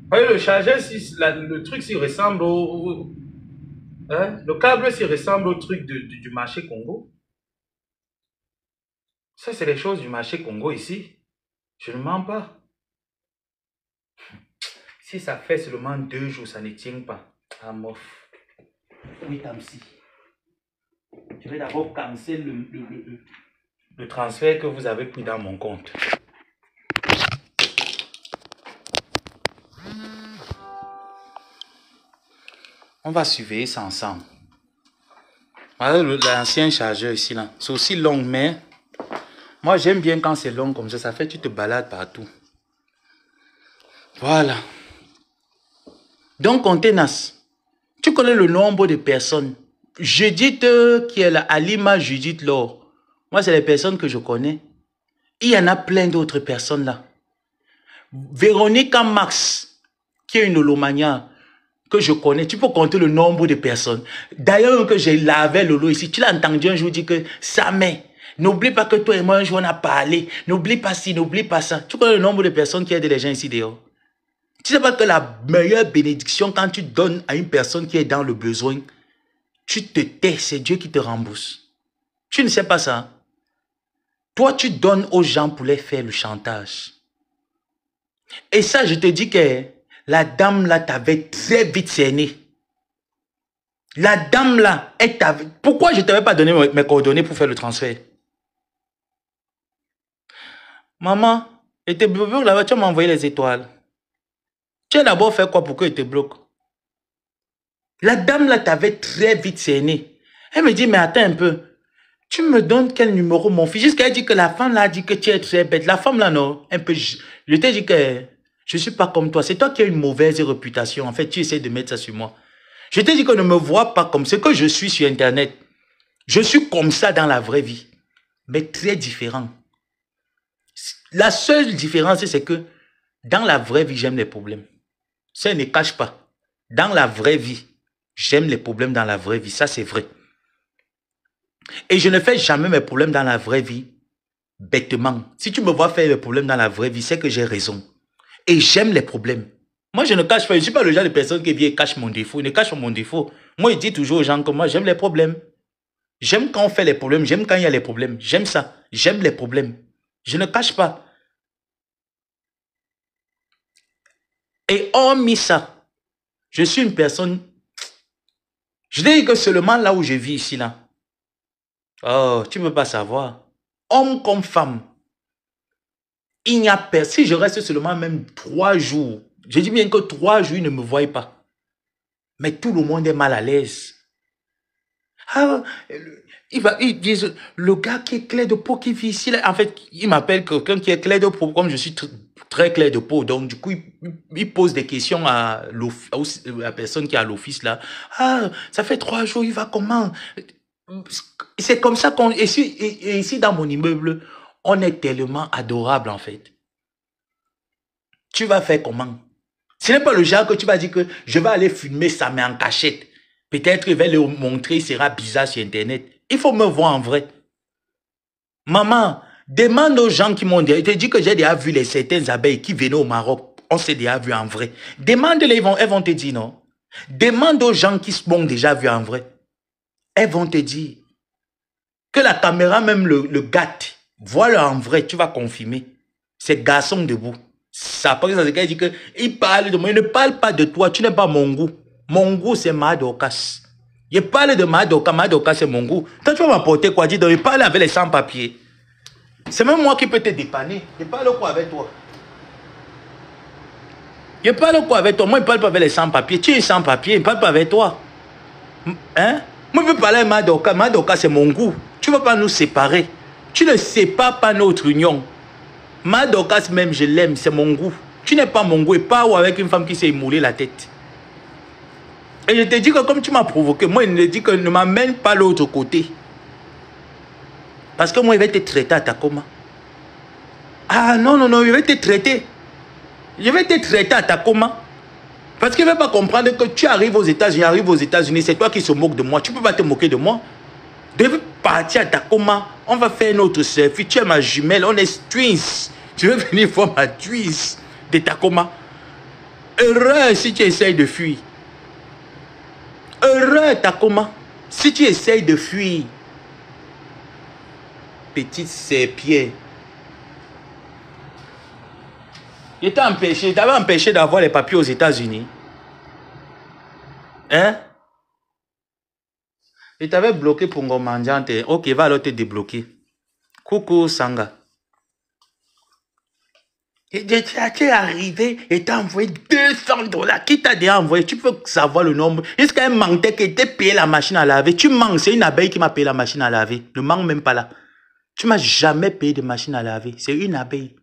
Voyez, le chargeur, le truc s'y ressemble au... Hein? Le câble s'y ressemble au truc du marché Congo. Ça, c'est les choses du marché Congo ici. Je ne mens pas. Si ça fait seulement 2 jours, ça ne tient pas. Ah, mof. Oui, Tamsi. Je vais d'abord canceller le transfert que vous avez pris dans mon compte. On va surveiller ça ensemble. Voilà l'ancien chargeur ici, là. C'est aussi long, mais moi j'aime bien quand c'est long comme ça. Ça fait que tu te balades partout. Voilà. Donc, Contenance, tu connais le nombre de personnes. Judith, qui est là, Alima Judith Laure. Moi, c'est les personnes que je connais. Il y en a plein d'autres personnes là. Véronique Max, qui est une holomania, que je connais. Tu peux compter le nombre de personnes. D'ailleurs, que j'ai lavé Lolo ici, tu l'as entendu un jour dire que ça met. N'oublie pas que toi et moi, un jour, on a parlé. N'oublie pas ci, n'oublie pas ça. Tu connais le nombre de personnes qui aident les gens ici dehors. Tu sais pas que la meilleure bénédiction, quand tu donnes à une personne qui est dans le besoin, tu te tais, c'est Dieu qui te rembourse. Tu ne sais pas ça. Toi, tu donnes aux gens pour les faire le chantage. Et ça, je te dis que la dame là t'avait très vite cerné. La dame là, elle t'avait... Pourquoi je ne t'avais pas donné mes coordonnées pour faire le transfert? Maman, elle te bloque là-bas, tu m'as envoyé les étoiles. Tu as d'abord fait quoi pour qu'elle te bloque? La dame là t'avait très vite cerné. Elle me dit, mais attends un peu. Tu me donnes quel numéro, mon fils? Jusqu'à elle dit que la femme là a dit que tu es très bête. La femme là, non, un peu... Je t'ai dit que je ne suis pas comme toi. C'est toi qui as une mauvaise réputation. En fait, tu essaies de mettre ça sur moi. Je t'ai dit que ne me vois pas comme ce que je suis sur Internet. Je suis comme ça dans la vraie vie. Mais très différent. La seule différence, c'est que dans la vraie vie, j'aime les problèmes. Ça ne cache pas. Dans la vraie vie, j'aime les problèmes dans la vraie vie. Ça, c'est vrai. Et je ne fais jamais mes problèmes dans la vraie vie bêtement. Si tu me vois faire les problèmes dans la vraie vie, c'est que j'ai raison. Et j'aime les problèmes. Moi, je ne cache pas. Je ne suis pas le genre de personne qui vient et cache mon défaut. Ne cache pas mon défaut. Moi, je dis toujours aux gens que moi, j'aime les problèmes. J'aime quand on fait les problèmes. J'aime quand il y a les problèmes. J'aime ça. J'aime les problèmes. Je ne cache pas. Et hormis ça, je suis une personne... Je dis que seulement là où je vis ici, là. Oh, tu ne peux pas savoir. Homme comme femme. Il n'y a personne. Si je reste seulement même 3 jours, je dis bien que 3 jours, ils ne me voient pas. Mais tout le monde est mal à l'aise. Ah, ils disent, le gars qui est clair de peau qui vit ici, là, en fait, il m'appelle quelqu'un qui est clair de peau, comme je suis très clair de peau. Donc, du coup, il pose des questions à la personne qui est à l'office, là. Ah, ça fait 3 jours, il va comment? C'est comme ça qu'on... Et ici, dans mon immeuble, on est tellement adorable, en fait. Tu vas faire comment? Ce n'est pas le genre que tu vas dire que je vais aller filmer ça, mais en cachette. Peut-être qu'il va le montrer, il sera bizarre sur Internet. Il faut me voir en vrai. Maman, demande aux gens qui m'ont dit, je te dis que j'ai déjà vu les certaines abeilles qui venaient au Maroc. On s'est déjà vu en vrai. Demande-les, elles vont te dire non. Demande aux gens qui m'ont déjà vu en vrai. Elles vont te dire que la caméra même le gâte. Voilà en vrai, tu vas confirmer. C'est garçon debout. Ça, par exemple, il dit que il parle de moi. Il ne parle pas de toi. Tu n'es pas mon goût. Mon goût, c'est Madokas. Il parle de Madokas. Madokas, c'est mon goût. Toi, tu vas m'apporter quoi? Dis donc, il parle avec les sans-papiers. C'est même moi qui peux te dépanner. Il parle quoi avec toi? Il parle quoi avec toi? Moi, il ne parle pas avec les sans-papiers. Tu es sans-papier, il ne parle pas avec toi. Hein? Moi, je peux parler avec Madokas. Madokas, c'est mon goût. Tu ne vas pas nous séparer. Tu ne sépares pas notre union. Madokas même, je l'aime, c'est mon goût. Tu n'es pas mon goût et pas avec une femme qui s'est émoulée la tête. Et je te dis que comme tu m'as provoqué, moi, il me dit que ne m'amène pas l'autre côté. Parce que moi, il va te traiter à Takoma. Ah non, non, non, il va te traiter. Je vais te traiter à Takoma. Parce qu'il ne va pas comprendre que tu arrives aux États-Unis, c'est toi qui se moques de moi. Tu ne peux pas te moquer de moi. Je vais partir à Takoma. On va faire notre selfie. Tu es ma jumelle, on est twins. Tu veux venir voir ma twins de Takoma. Heureux si tu essayes de fuir. Heureux Takoma. Si tu essayes de fuir. Petite serpière. Je t'avais empêché d'avoir les papiers aux États-Unis. Hein? Je t'avais bloqué pour Ngomandiante. Ok, va alors te débloquer. Coucou Sanga. Tu es arrivé et t'as envoyé $200. Qui t'a déjà envoyé? Tu peux savoir le nombre. Jusqu'à un menteur qui t'a payé la machine à laver. Tu manques. C'est une abeille qui m'a payé la machine à laver. Ne manque même pas là. Tu m'as jamais payé de machine à laver. C'est une abeille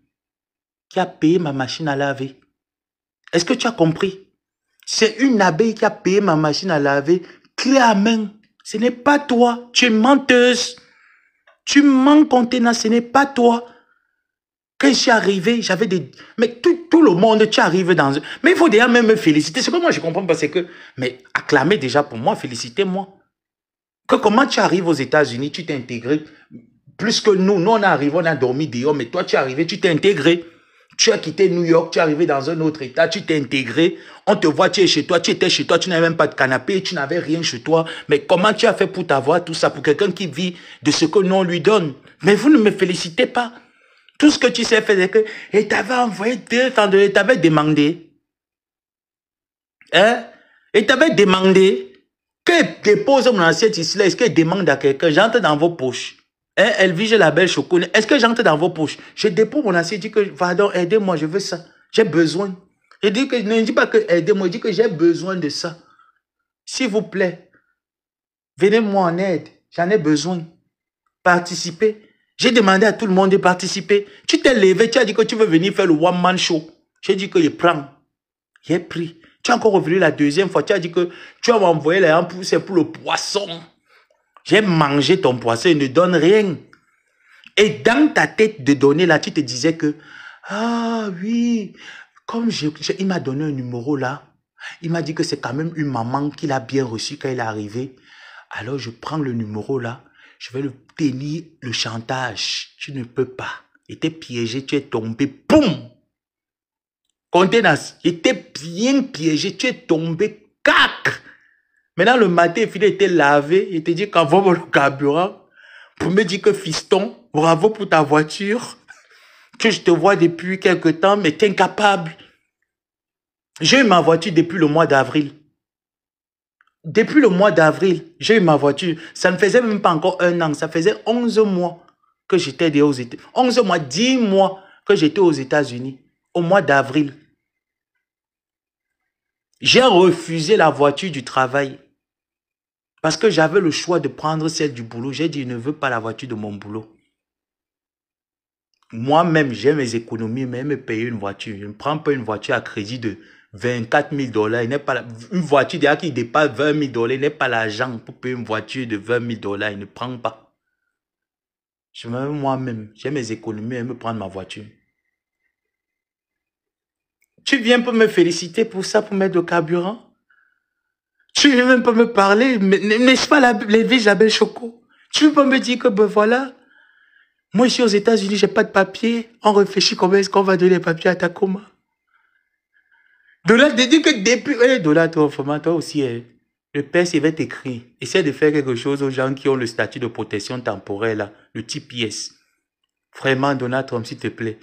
qui a payé ma machine à laver. Est-ce que tu as compris? C'est une abeille qui a payé ma machine à laver. Clé à main. Ce n'est pas toi. Tu es menteuse. Tu mens contenant. Ce n'est pas toi. Quand je suis arrivé, j'avais des... Mais tout le monde, tu arrives dans... Mais il faut déjà même me féliciter. C'est que moi, je comprends pas. C'est que... Mais acclamez déjà pour moi. Félicitez-moi. Que comment tu arrives aux États-Unis, tu t'es intégré. Plus que nous. Nous, on est arrivé, on a dormi dehors. Mais toi, tu es arrivé, tu t'es intégré. Tu as quitté New York, tu es arrivé dans un autre état, tu t'es intégré. On te voit, tu es chez toi, tu étais chez toi, tu n'avais même pas de canapé, tu n'avais rien chez toi. Mais comment tu as fait pour t'avoir tout ça, pour quelqu'un qui vit de ce que nous on lui donne? Mais vous ne me félicitez pas. Tout ce que tu sais faire, c'est que, et t'avais envoyé $200, t'avais demandé. Hein? Et t'avais demandé qu'elle dépose mon assiette ici, là, est-ce qu'elle demande à quelqu'un, j'entre dans vos poches. Hein, Elvige la belle chocolat. Est-ce que j'entre dans vos poches? Je dépose mon assiette, je dis que, pardon, aidez-moi, je veux ça. J'ai besoin. Je dis que, ne dis pas que aidez-moi, je dis que j'ai besoin de ça. S'il vous plaît, venez-moi en aide. J'en ai besoin. Participez. J'ai demandé à tout le monde de participer. Tu t'es levé, tu as dit que tu veux venir faire le one-man show. J'ai dit que je prends. J'ai pris. Tu es encore revenu la deuxième fois. Tu as dit que tu vas m'envoyer les ampoules, c'est pour le poisson. J'ai mangé ton poisson, il ne donne rien. Et dans ta tête de donner là, tu te disais que, ah oui, comme il m'a donné un numéro là, il m'a dit que c'est quand même une maman qui l'a bien reçu quand il est arrivé. Alors je prends le numéro là, je vais le tenir le chantage. Tu ne peux pas. Il était piégé, tu es tombé, boum. Contenance, j'étais bien piégé, tu es tombé, cac. Maintenant, le matin, il fallait était lavé, il te dit qu'envoie le carburant pour me dire que fiston, bravo pour ta voiture, que je te vois depuis quelque temps, mais t'es incapable. J'ai eu ma voiture depuis le mois d'avril. Depuis le mois d'avril, j'ai eu ma voiture. Ça ne faisait même pas encore 1 an, ça faisait 11 mois que j'étais aux États-Unis. 11 mois, 10 mois que j'étais aux États-Unis, au mois d'avril. J'ai refusé la voiture du travail parce que j'avais le choix de prendre celle du boulot. J'ai dit, je ne veux pas la voiture de mon boulot. Moi-même, j'ai mes économies, mais me payer une voiture. Je ne prends pas une voiture à crédit de 24 000 $. Une voiture déjà qui dépasse 20 000 $. Il n'est pas l'argent pour payer une voiture de 20 000 $. Il ne prend pas. Je me moi-même, j'ai mes économies et me prendre ma voiture. Tu viens pour me féliciter pour ça, pour mettre le carburant? Tu viens même pas me parler, n'est-ce pas les vies Isabelle Choco? Tu veux pas me dire que ben voilà, moi je suis aux États-Unis, j'ai pas de papier. On réfléchit comment est-ce qu'on va donner les papiers à Tacoma. Dola te dit que depuis, Dola, toi aussi, le père, il va t'écrire. Essaie de faire quelque chose aux gens qui ont le statut de protection temporaire, là, le TPS. Vraiment, Donald Trump, s'il te plaît.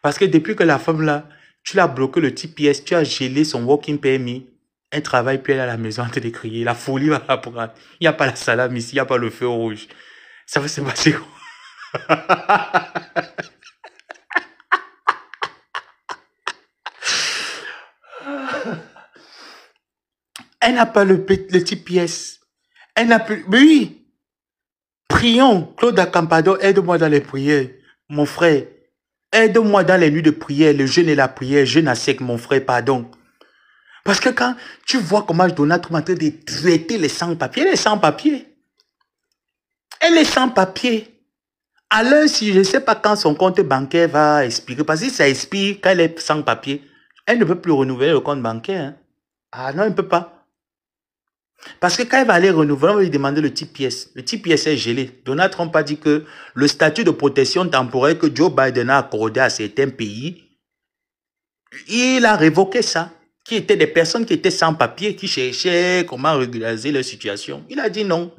Parce que depuis que la femme, là, tu l'as bloqué le TPS, tu as gelé son walking permis, un travail, puis elle est à la maison en train de crier. La folie va la prendre. Il n'y a pas la salame ici, il n'y a pas le feu rouge. Ça va se passer quoi? Elle n'a pas le TPS. Elle n'a plus... Oui. Prions. Claude Acampado, aide-moi dans les prières. Mon frère. Aide-moi dans les nuits de prière, le jeûne et la prière. Jeûne à sec, mon frère, pardon. Parce que quand tu vois comment Donald Trump est en train de traiter les sans-papiers, elle est sans-papiers. Elle est sans-papiers. Alors, si je ne sais pas quand son compte bancaire va expirer, parce que si ça expire quand elle est sans-papiers, elle ne peut plus renouveler le compte bancaire. Hein. Ah non, elle ne peut pas. Parce que quand elle va aller renouveler, on va lui demander le TPS. Le TPS est gelé. Donald Trump a dit que le statut de protection temporaire que Joe Biden a accordé à certains pays, il a révoqué ça. Qui étaient des personnes qui étaient sans papier, qui cherchaient comment régulariser leur situation. Il a dit non.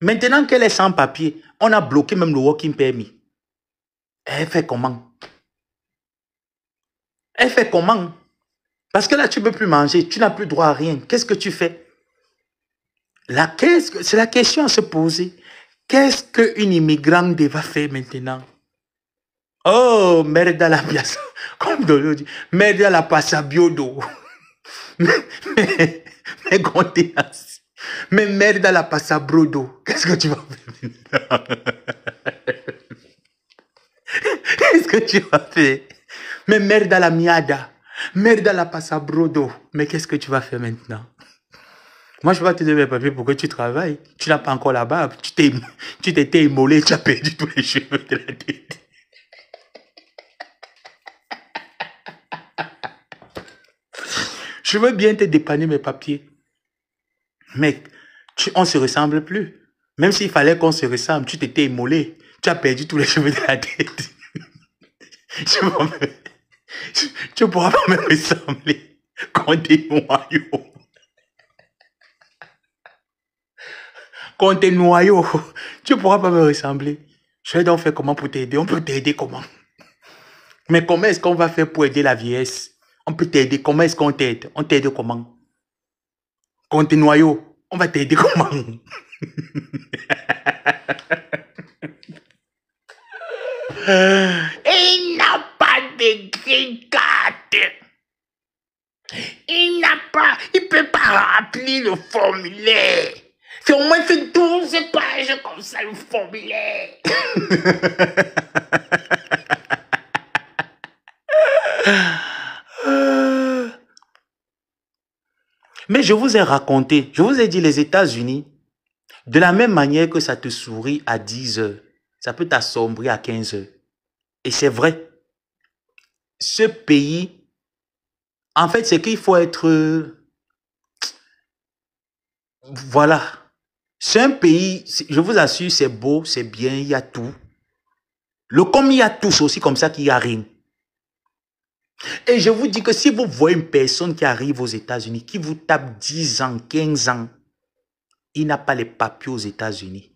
Maintenant qu'elle est sans papier, on a bloqué même le working permit. Elle fait comment? Elle fait comment? Parce que là, tu ne peux plus manger, tu n'as plus droit à rien. Qu'est-ce que tu fais? C'est la question à se poser. Qu'est-ce qu'une immigrante va faire maintenant? Oh, merde à la pièce. Comme Dolo dit, merde à la passe à biodo. Mais contenance. Mais merde à la passe à brodo. Qu'est-ce que tu vas faire maintenant? Qu'est-ce que tu vas faire? Mais merde à la miada. Merde à la passe à brodo. Mais qu'est-ce que tu vas faire maintenant? Moi, je vais te donner mes papiers pour que tu travailles. Tu n'as pas encore la barbe. Tu t'étais immolé, tu as perdu tous les cheveux de la tête. Je veux bien te dépanner mes papiers. Mec, on ne se ressemble plus. Même s'il fallait qu'on se ressemble, tu t'étais immolé. Tu as perdu tous les cheveux de la tête. Tu ne pourras pas me ressembler. Compte noyau. Compte noyau. Tu ne pourras pas me ressembler. Je vais donc faire comment pour t'aider? On peut t'aider comment? Mais comment est-ce qu'on va faire pour aider la vieillesse? On peut t'aider. Comment est-ce qu'on t'aide? On t'aide comment? Compte noyau. On va t'aider comment? Il n'a pas de green card. Il ne peut pas remplir le formulaire. C'est au moins fait 12 pages comme ça, le formulaire. Mais je vous ai raconté, je vous ai dit les États-Unis, de la même manière que ça te sourit à 10 heures, ça peut t'assombrir à 15 heures. Et c'est vrai. Ce pays, en fait, c'est qu'il faut être... Voilà. C'est un pays, je vous assure, c'est beau, c'est bien, il y a tout. Comme il y a tout, c'est aussi comme ça qu'il n'y a rien. Et je vous dis que si vous voyez une personne qui arrive aux États-Unis, qui vous tape 10 ans, 15 ans, il n'a pas les papiers aux États-Unis.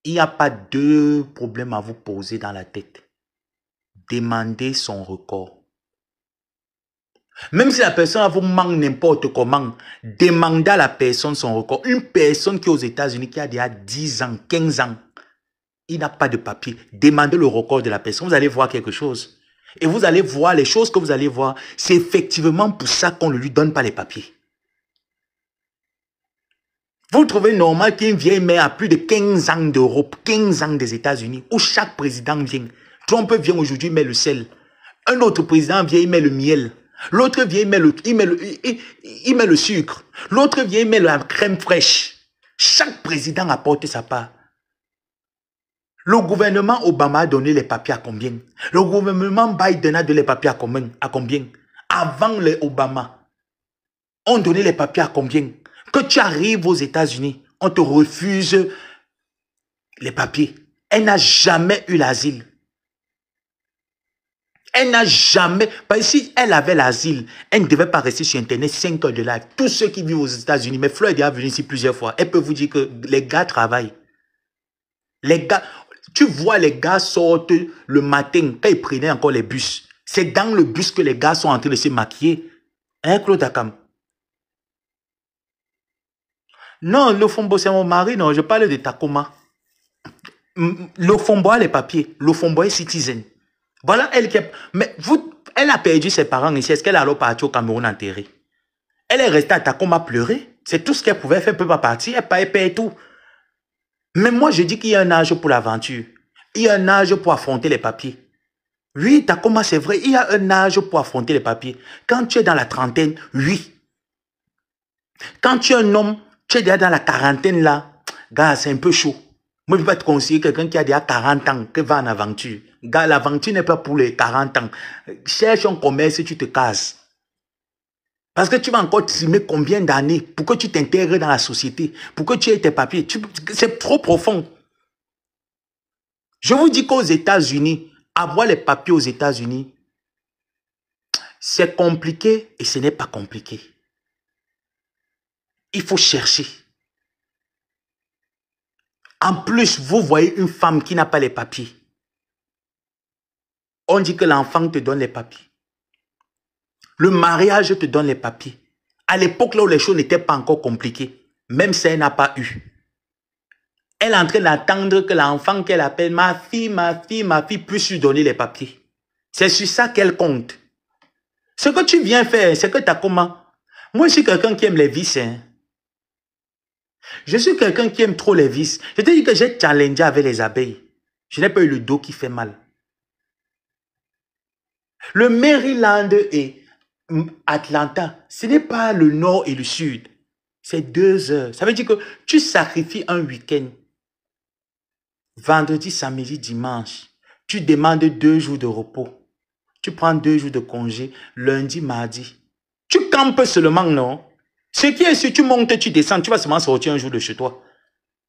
Il n'y a pas deux problèmes à vous poser dans la tête. Demandez son record. Même si la personne vous manque n'importe comment, demandez à la personne son record. Une personne qui est aux États-Unis, qui a déjà 10 ans, 15 ans, il n'a pas de papier. Demandez le record de la personne. Vous allez voir quelque chose. Et vous allez voir, les choses que vous allez voir, c'est effectivement pour ça qu'on ne lui donne pas les papiers. Vous trouvez normal qu'une vieille mère a plus de 15 ans d'Europe, 15 ans des États-Unis, où chaque président vient. Trump vient aujourd'hui, il met le sel. Un autre président vient, il met le miel. L'autre vient, il met le sucre. L'autre vient, il met la crème fraîche. Chaque président apporte sa part. Le gouvernement Obama a donné les papiers à combien? Le gouvernement Biden a donné les papiers à combien? Avant les Obama, on donnait les papiers à combien? Que tu arrives aux États-Unis, on te refuse les papiers. Elle n'a jamais eu l'asile. Elle n'a jamais... Parce que si elle avait l'asile, elle ne devait pas rester sur Internet 5 heures de live. Tous ceux qui vivent aux États-Unis, mais Floyd est venu ici plusieurs fois, elle peut vous dire que les gars travaillent. Les gars... Tu vois les gars sortent le matin, quand ils prenaient encore les bus. C'est dans le bus que les gars sont en train de se maquiller. Hein, Claude Akam? Non, le Fombo, c'est mon mari, non, je parle de Takoma. Le Fombo a les papiers. Le Fombo est citizen. Voilà, elle qui est... Mais vous, elle a perdu ses parents ici. Est-ce qu'elle a alors parti au Cameroun enterré? Elle est restée à Takoma pleurer. C'est tout ce qu'elle pouvait faire. Elle ne peut pas partir. Elle paye tout. Mais moi, je dis qu'il y a un âge pour l'aventure. Il y a un âge pour affronter les papiers. Oui, Takoma, c'est vrai. Il y a un âge pour affronter les papiers. Quand tu es dans la trentaine, oui. Quand tu es un homme, tu es déjà dans la quarantaine là. Gars, c'est un peu chaud. Moi, je ne peux pas te conseiller quelqu'un qui a déjà 40 ans, qui va en aventure. Gars, l'aventure n'est pas pour les 40 ans. Cherche un commerce et tu te cases. Parce que tu vas encore trimer combien d'années pour que tu t'intègres dans la société, pour que tu aies tes papiers. C'est trop profond. Je vous dis qu'aux États-Unis, avoir les papiers aux États-Unis, c'est compliqué et ce n'est pas compliqué. Il faut chercher. En plus, vous voyez une femme qui n'a pas les papiers. On dit que l'enfant te donne les papiers. Le mariage te donne les papiers. À l'époque là où les choses n'étaient pas encore compliquées, même si elle n'a pas eu. Elle est en train d'attendre que l'enfant qu'elle appelle ma fille puisse lui donner les papiers. C'est sur ça qu'elle compte. Ce que tu viens faire, c'est que tu as comment? Moi, je suis quelqu'un qui aime les vices. Hein. Je suis quelqu'un qui aime trop les vices. Je te dis que j'ai challengé avec les abeilles. Je n'ai pas eu le dos qui fait mal. Le Maryland et Atlanta, ce n'est pas le nord et le sud. C'est 2 heures. Ça veut dire que tu sacrifies un week-end. Vendredi, samedi, dimanche. Tu demandes 2 jours de repos. Tu prends 2 jours de congé. Lundi, mardi. Tu campes seulement, non? Ce qui est, si tu montes, tu descends, tu vas seulement sortir un jour de chez toi.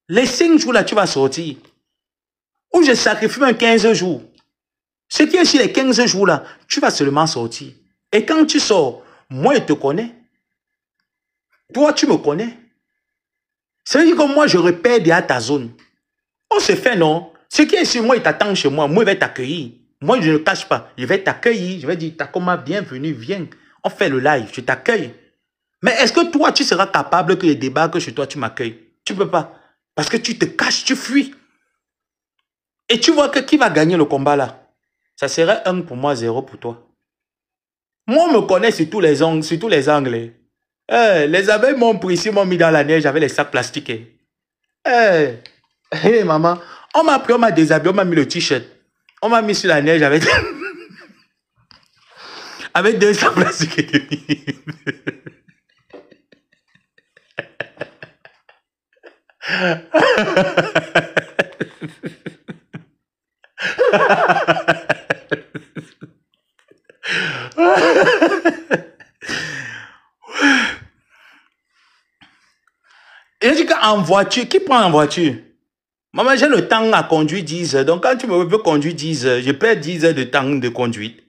Les 5 jours là, tu vas sortir. Ou je sacrifie un 15 jours. Ce qui est sur les 15 jours là, tu vas seulement sortir. Et quand tu sors, moi je te connais. Toi, tu me connais. Ça veut dire que moi, je repère déjà ta zone. On se fait, non? Ce qui est sur moi, il t'attend chez moi. Moi, je vais t'accueillir. Moi, je ne cache pas. Je vais t'accueillir. Je vais dire, Takoma, bienvenue, viens. On fait le live, je t'accueille. Mais est-ce que toi, tu seras capable que les débats que chez toi, tu m'accueilles? Tu ne peux pas. Parce que tu te caches, tu fuis. Et tu vois que qui va gagner le combat là? Ça serait 1 pour moi, 0 pour toi. Moi, on me connaît sur tous les angles. Les abeilles m'ont pris ici, m'ont mis dans la neige avec les sacs plastiques. Hey, maman, on m'a pris, on m'a déshabillé, on m'a mis le t-shirt. On m'a mis sur la neige avec... avec 2 sacs plastiques. Et je dis qu'en voiture, qui prend en voiture? Maman, j'ai le temps à conduire 10 heures. Donc quand tu me veux conduire 10 heures, je perds 10 heures de temps de conduite.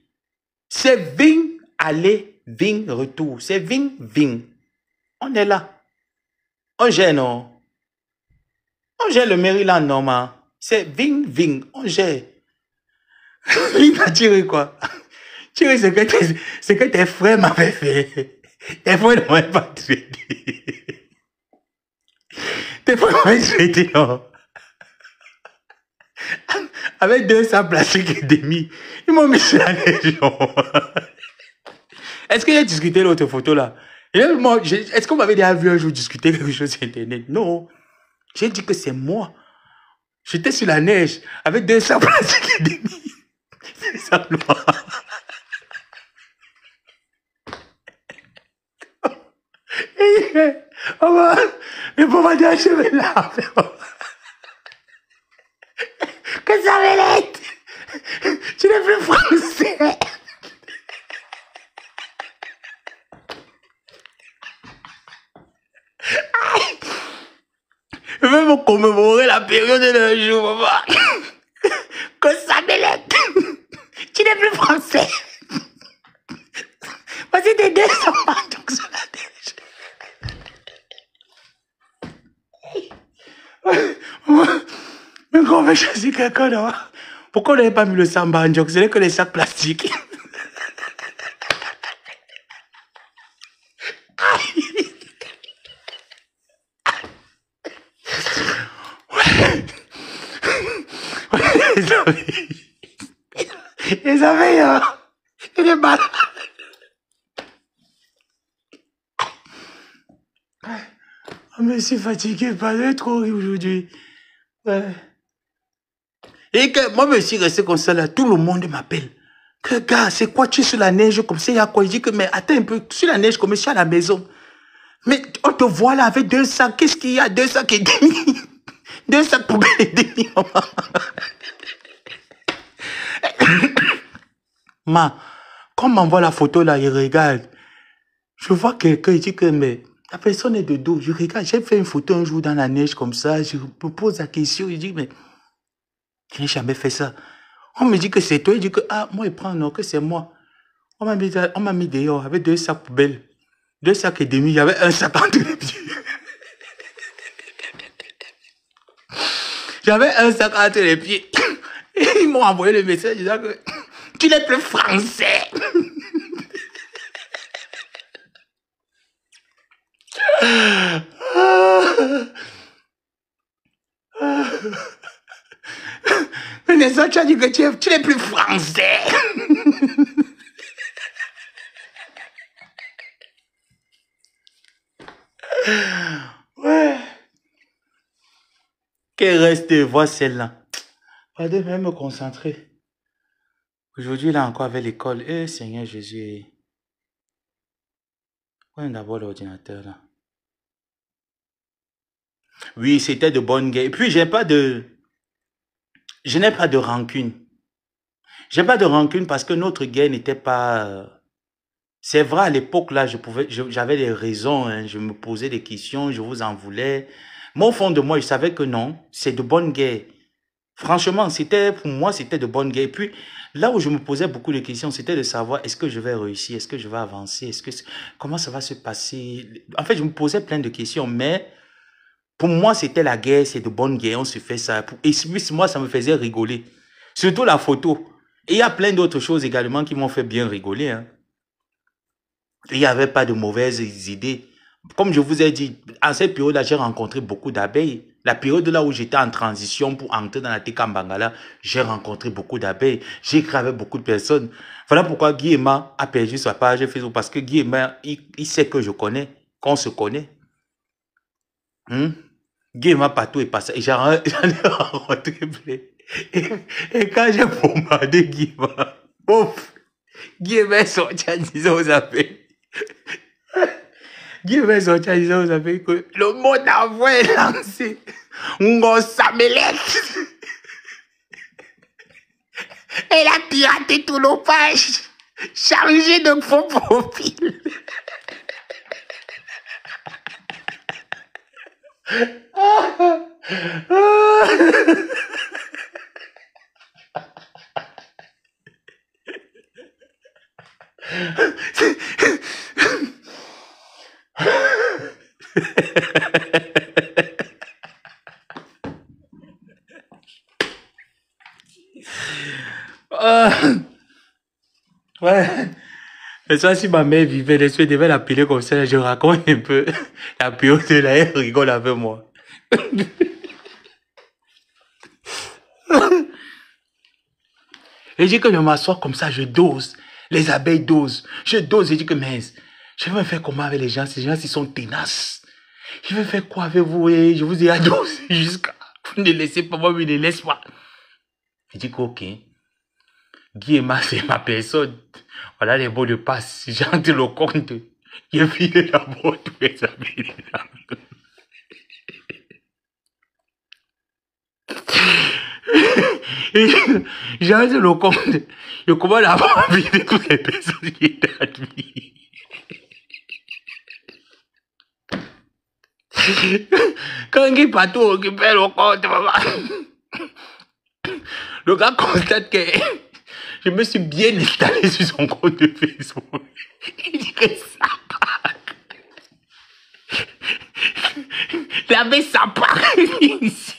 C'est ving, aller, ving, retour. C'est ving, ving. On est là. On gère, non? On gère le Maryland, normal. C'est ving, ving. On gère. Il a tiré quoi? Tiré ce que tes frères m'avaient fait. Tes frères ne m'avaient pas traité. Tes frères m'avaient traité, non? Avec 200 plastiques et demi. Ils m'ont mis sur la région. Est-ce que j'ai discuté l'autre photo là? Est-ce qu'on m'avait déjà vu un jour discuter quelque chose sur Internet? Non. J'ai dit que c'est moi. J'étais sur la neige avec 200 plastiques et demi. C'est ça, mais pour moi, je vais là. Que ça va l'être? Tu n'es plus français. Je veux me commémorer la période d'un jour, maman. Que ça m'élève. Tu n'es plus français. Parce que t'es 200 donc sur la neige. Mais quand on veut choisir quelqu'un, non? Pourquoi on n'avait pas mis le samba en joke? C'est que les sacs plastiques. Les abeilles, hein? Et les balles. Oh, mais je suis fatigué, pas de trop aujourd'hui. Ouais. Et que moi, je suis resté comme ça là, tout le monde m'appelle. Que gars, c'est quoi, tu es sur la neige comme ça, il y a quoi? Je dis que, mais attends un peu, sur la neige comme ça, je suis à la maison. Mais on te voit là avec 2 sacs, qu'est-ce qu'il y a? 2 sacs et demi. 2 sacs poubelles et demi, maman. Ma, quand on m'envoie la photo là, il regarde. Je vois quelqu'un, il dit que, mais la personne est de dos. Je regarde, j'ai fait une photo un jour dans la neige comme ça, je me pose la question, je dis, mais je n'ai jamais fait ça. On me dit que c'est toi, il dit que, ah, moi, il prend, non, que c'est moi. On m'a mis dehors avec 2 sacs poubelles. 2 sacs et demi, il y avait un sac entre les pieds. J'avais un sac entre les pieds. Et ils m'ont envoyé le message disant que tu n'es plus français. Mais Nelson, tu as dit que tu n'es plus français. Ouais. Qu'elle reste de voir celle-là. Pas de même me concentrer. Aujourd'hui, là encore avec l'école. Eh, Seigneur Jésus. Prenez d'abord l'ordinateur là. Oui, c'était de bonne guerre. Et puis, je n'ai pas de rancune. J'ai pas de rancune parce que notre guerre n'était pas... C'est vrai, à l'époque, là, j'avais des raisons, hein, je me posais des questions, je vous en voulais. Mais au fond de moi, je savais que non, c'est de bonne guerre. Franchement, pour moi, c'était de bonne guerre. Et puis, là où je me posais beaucoup de questions, c'était de savoir, est-ce que je vais réussir? Est-ce que je vais avancer? Comment ça va se passer? En fait, je me posais plein de questions, mais pour moi, c'était la guerre, c'est de bonne guerre, on se fait ça. Et moi, ça me faisait rigoler. Surtout la photo. Et il y a plein d'autres choses également qui m'ont fait bien rigoler, hein. Il n'y avait pas de mauvaises idées. Comme je vous ai dit, à cette période-là, j'ai rencontré beaucoup d'abeilles. La période là où j'étais en transition pour entrer dans la Tekambangala, j'ai rencontré beaucoup d'abeilles. J'ai écrit avec beaucoup de personnes. Voilà pourquoi Guy-Emma a perdu sa page Facebook. Parce que Guy-Emma, il sait que je connais, qu'on se connaît. Guy-Emma partout est passé. J'en ai rencontré plein. Et quand j'ai bombardé Guy-Emma, ouf, Guy-Emma est sorti en disant aux abeilles. Guy va sortir en disant, vous savez que le mot d'envoi est lancé. Ngosamelek. Elle a piraté tous nos pages. Chargé de faux profils. Et ça, si ma mère vivait, elle devait l'appeler comme ça, je raconte un peu la période là, elle rigole avec moi. Et je dis que je m'assois comme ça, je dose. Les abeilles dosent. Je dose et je dis que mince, je vais faire comment avec les gens? Ces gens, ils sont tenaces. Je vais faire quoi avec vous? Et je vous ai adosé jusqu'à... Vous ne laissez pas, moi, je ne laisse pas. Je dis que ok. Guy et Ma, c'est ma personne. Voilà les mots de passe. J'entre le compte. Je file d'abord tous les abeilles. J'entre le compte. Je commence à avoir envie de toutes les personnes qui étaient admises. Quand il partout récupère le compte, maman, le gars constate que je me suis bien installé sur son compte de Facebook. Il dit que ça part. L'abbé ça part ici.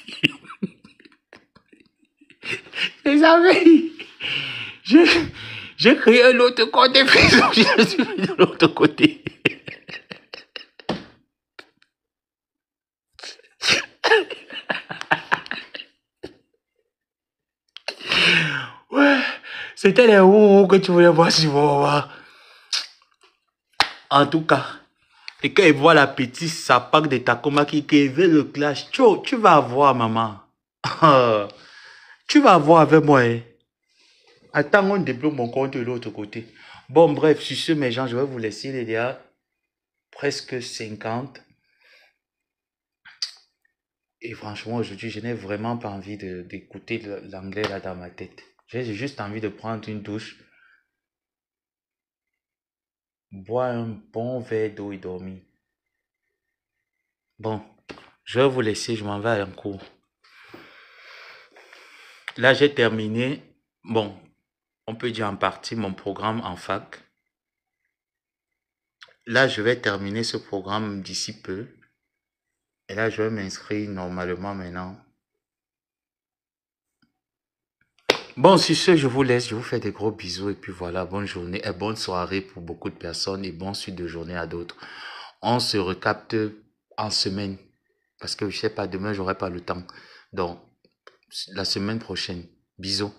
Les amis, j'ai créé un autre compte de Facebook, je suis de l'autre côté. Ouais, c'était les ouh que tu voulais voir sur moi. En tout cas, et quand il voit la petite sapac de Takoma qui veut le clash, tu vas voir, maman. Tu vas voir avec moi. Hein. Attends, on débloque mon compte de l'autre côté. Bon, bref, sur ce, mes gens, je vais vous laisser. Il y a presque 50. Et franchement, aujourd'hui, je n'ai vraiment pas envie d'écouter l'anglais là dans ma tête. J'ai juste envie de prendre une douche, boire un bon verre d'eau et dormir. Bon, je vais vous laisser, je m'en vais en cours. Là, j'ai terminé, bon, on peut dire en partie mon programme en fac. Là, je vais terminer ce programme d'ici peu. Et là, je vais m'inscrire normalement maintenant. Bon, sur ce, je vous laisse. Je vous fais des gros bisous. Et puis voilà, bonne journée et bonne soirée pour beaucoup de personnes. Et bonne suite de journée à d'autres. On se recapte en semaine. Parce que je sais pas, demain, j'aurai pas le temps. Donc, la semaine prochaine. Bisous.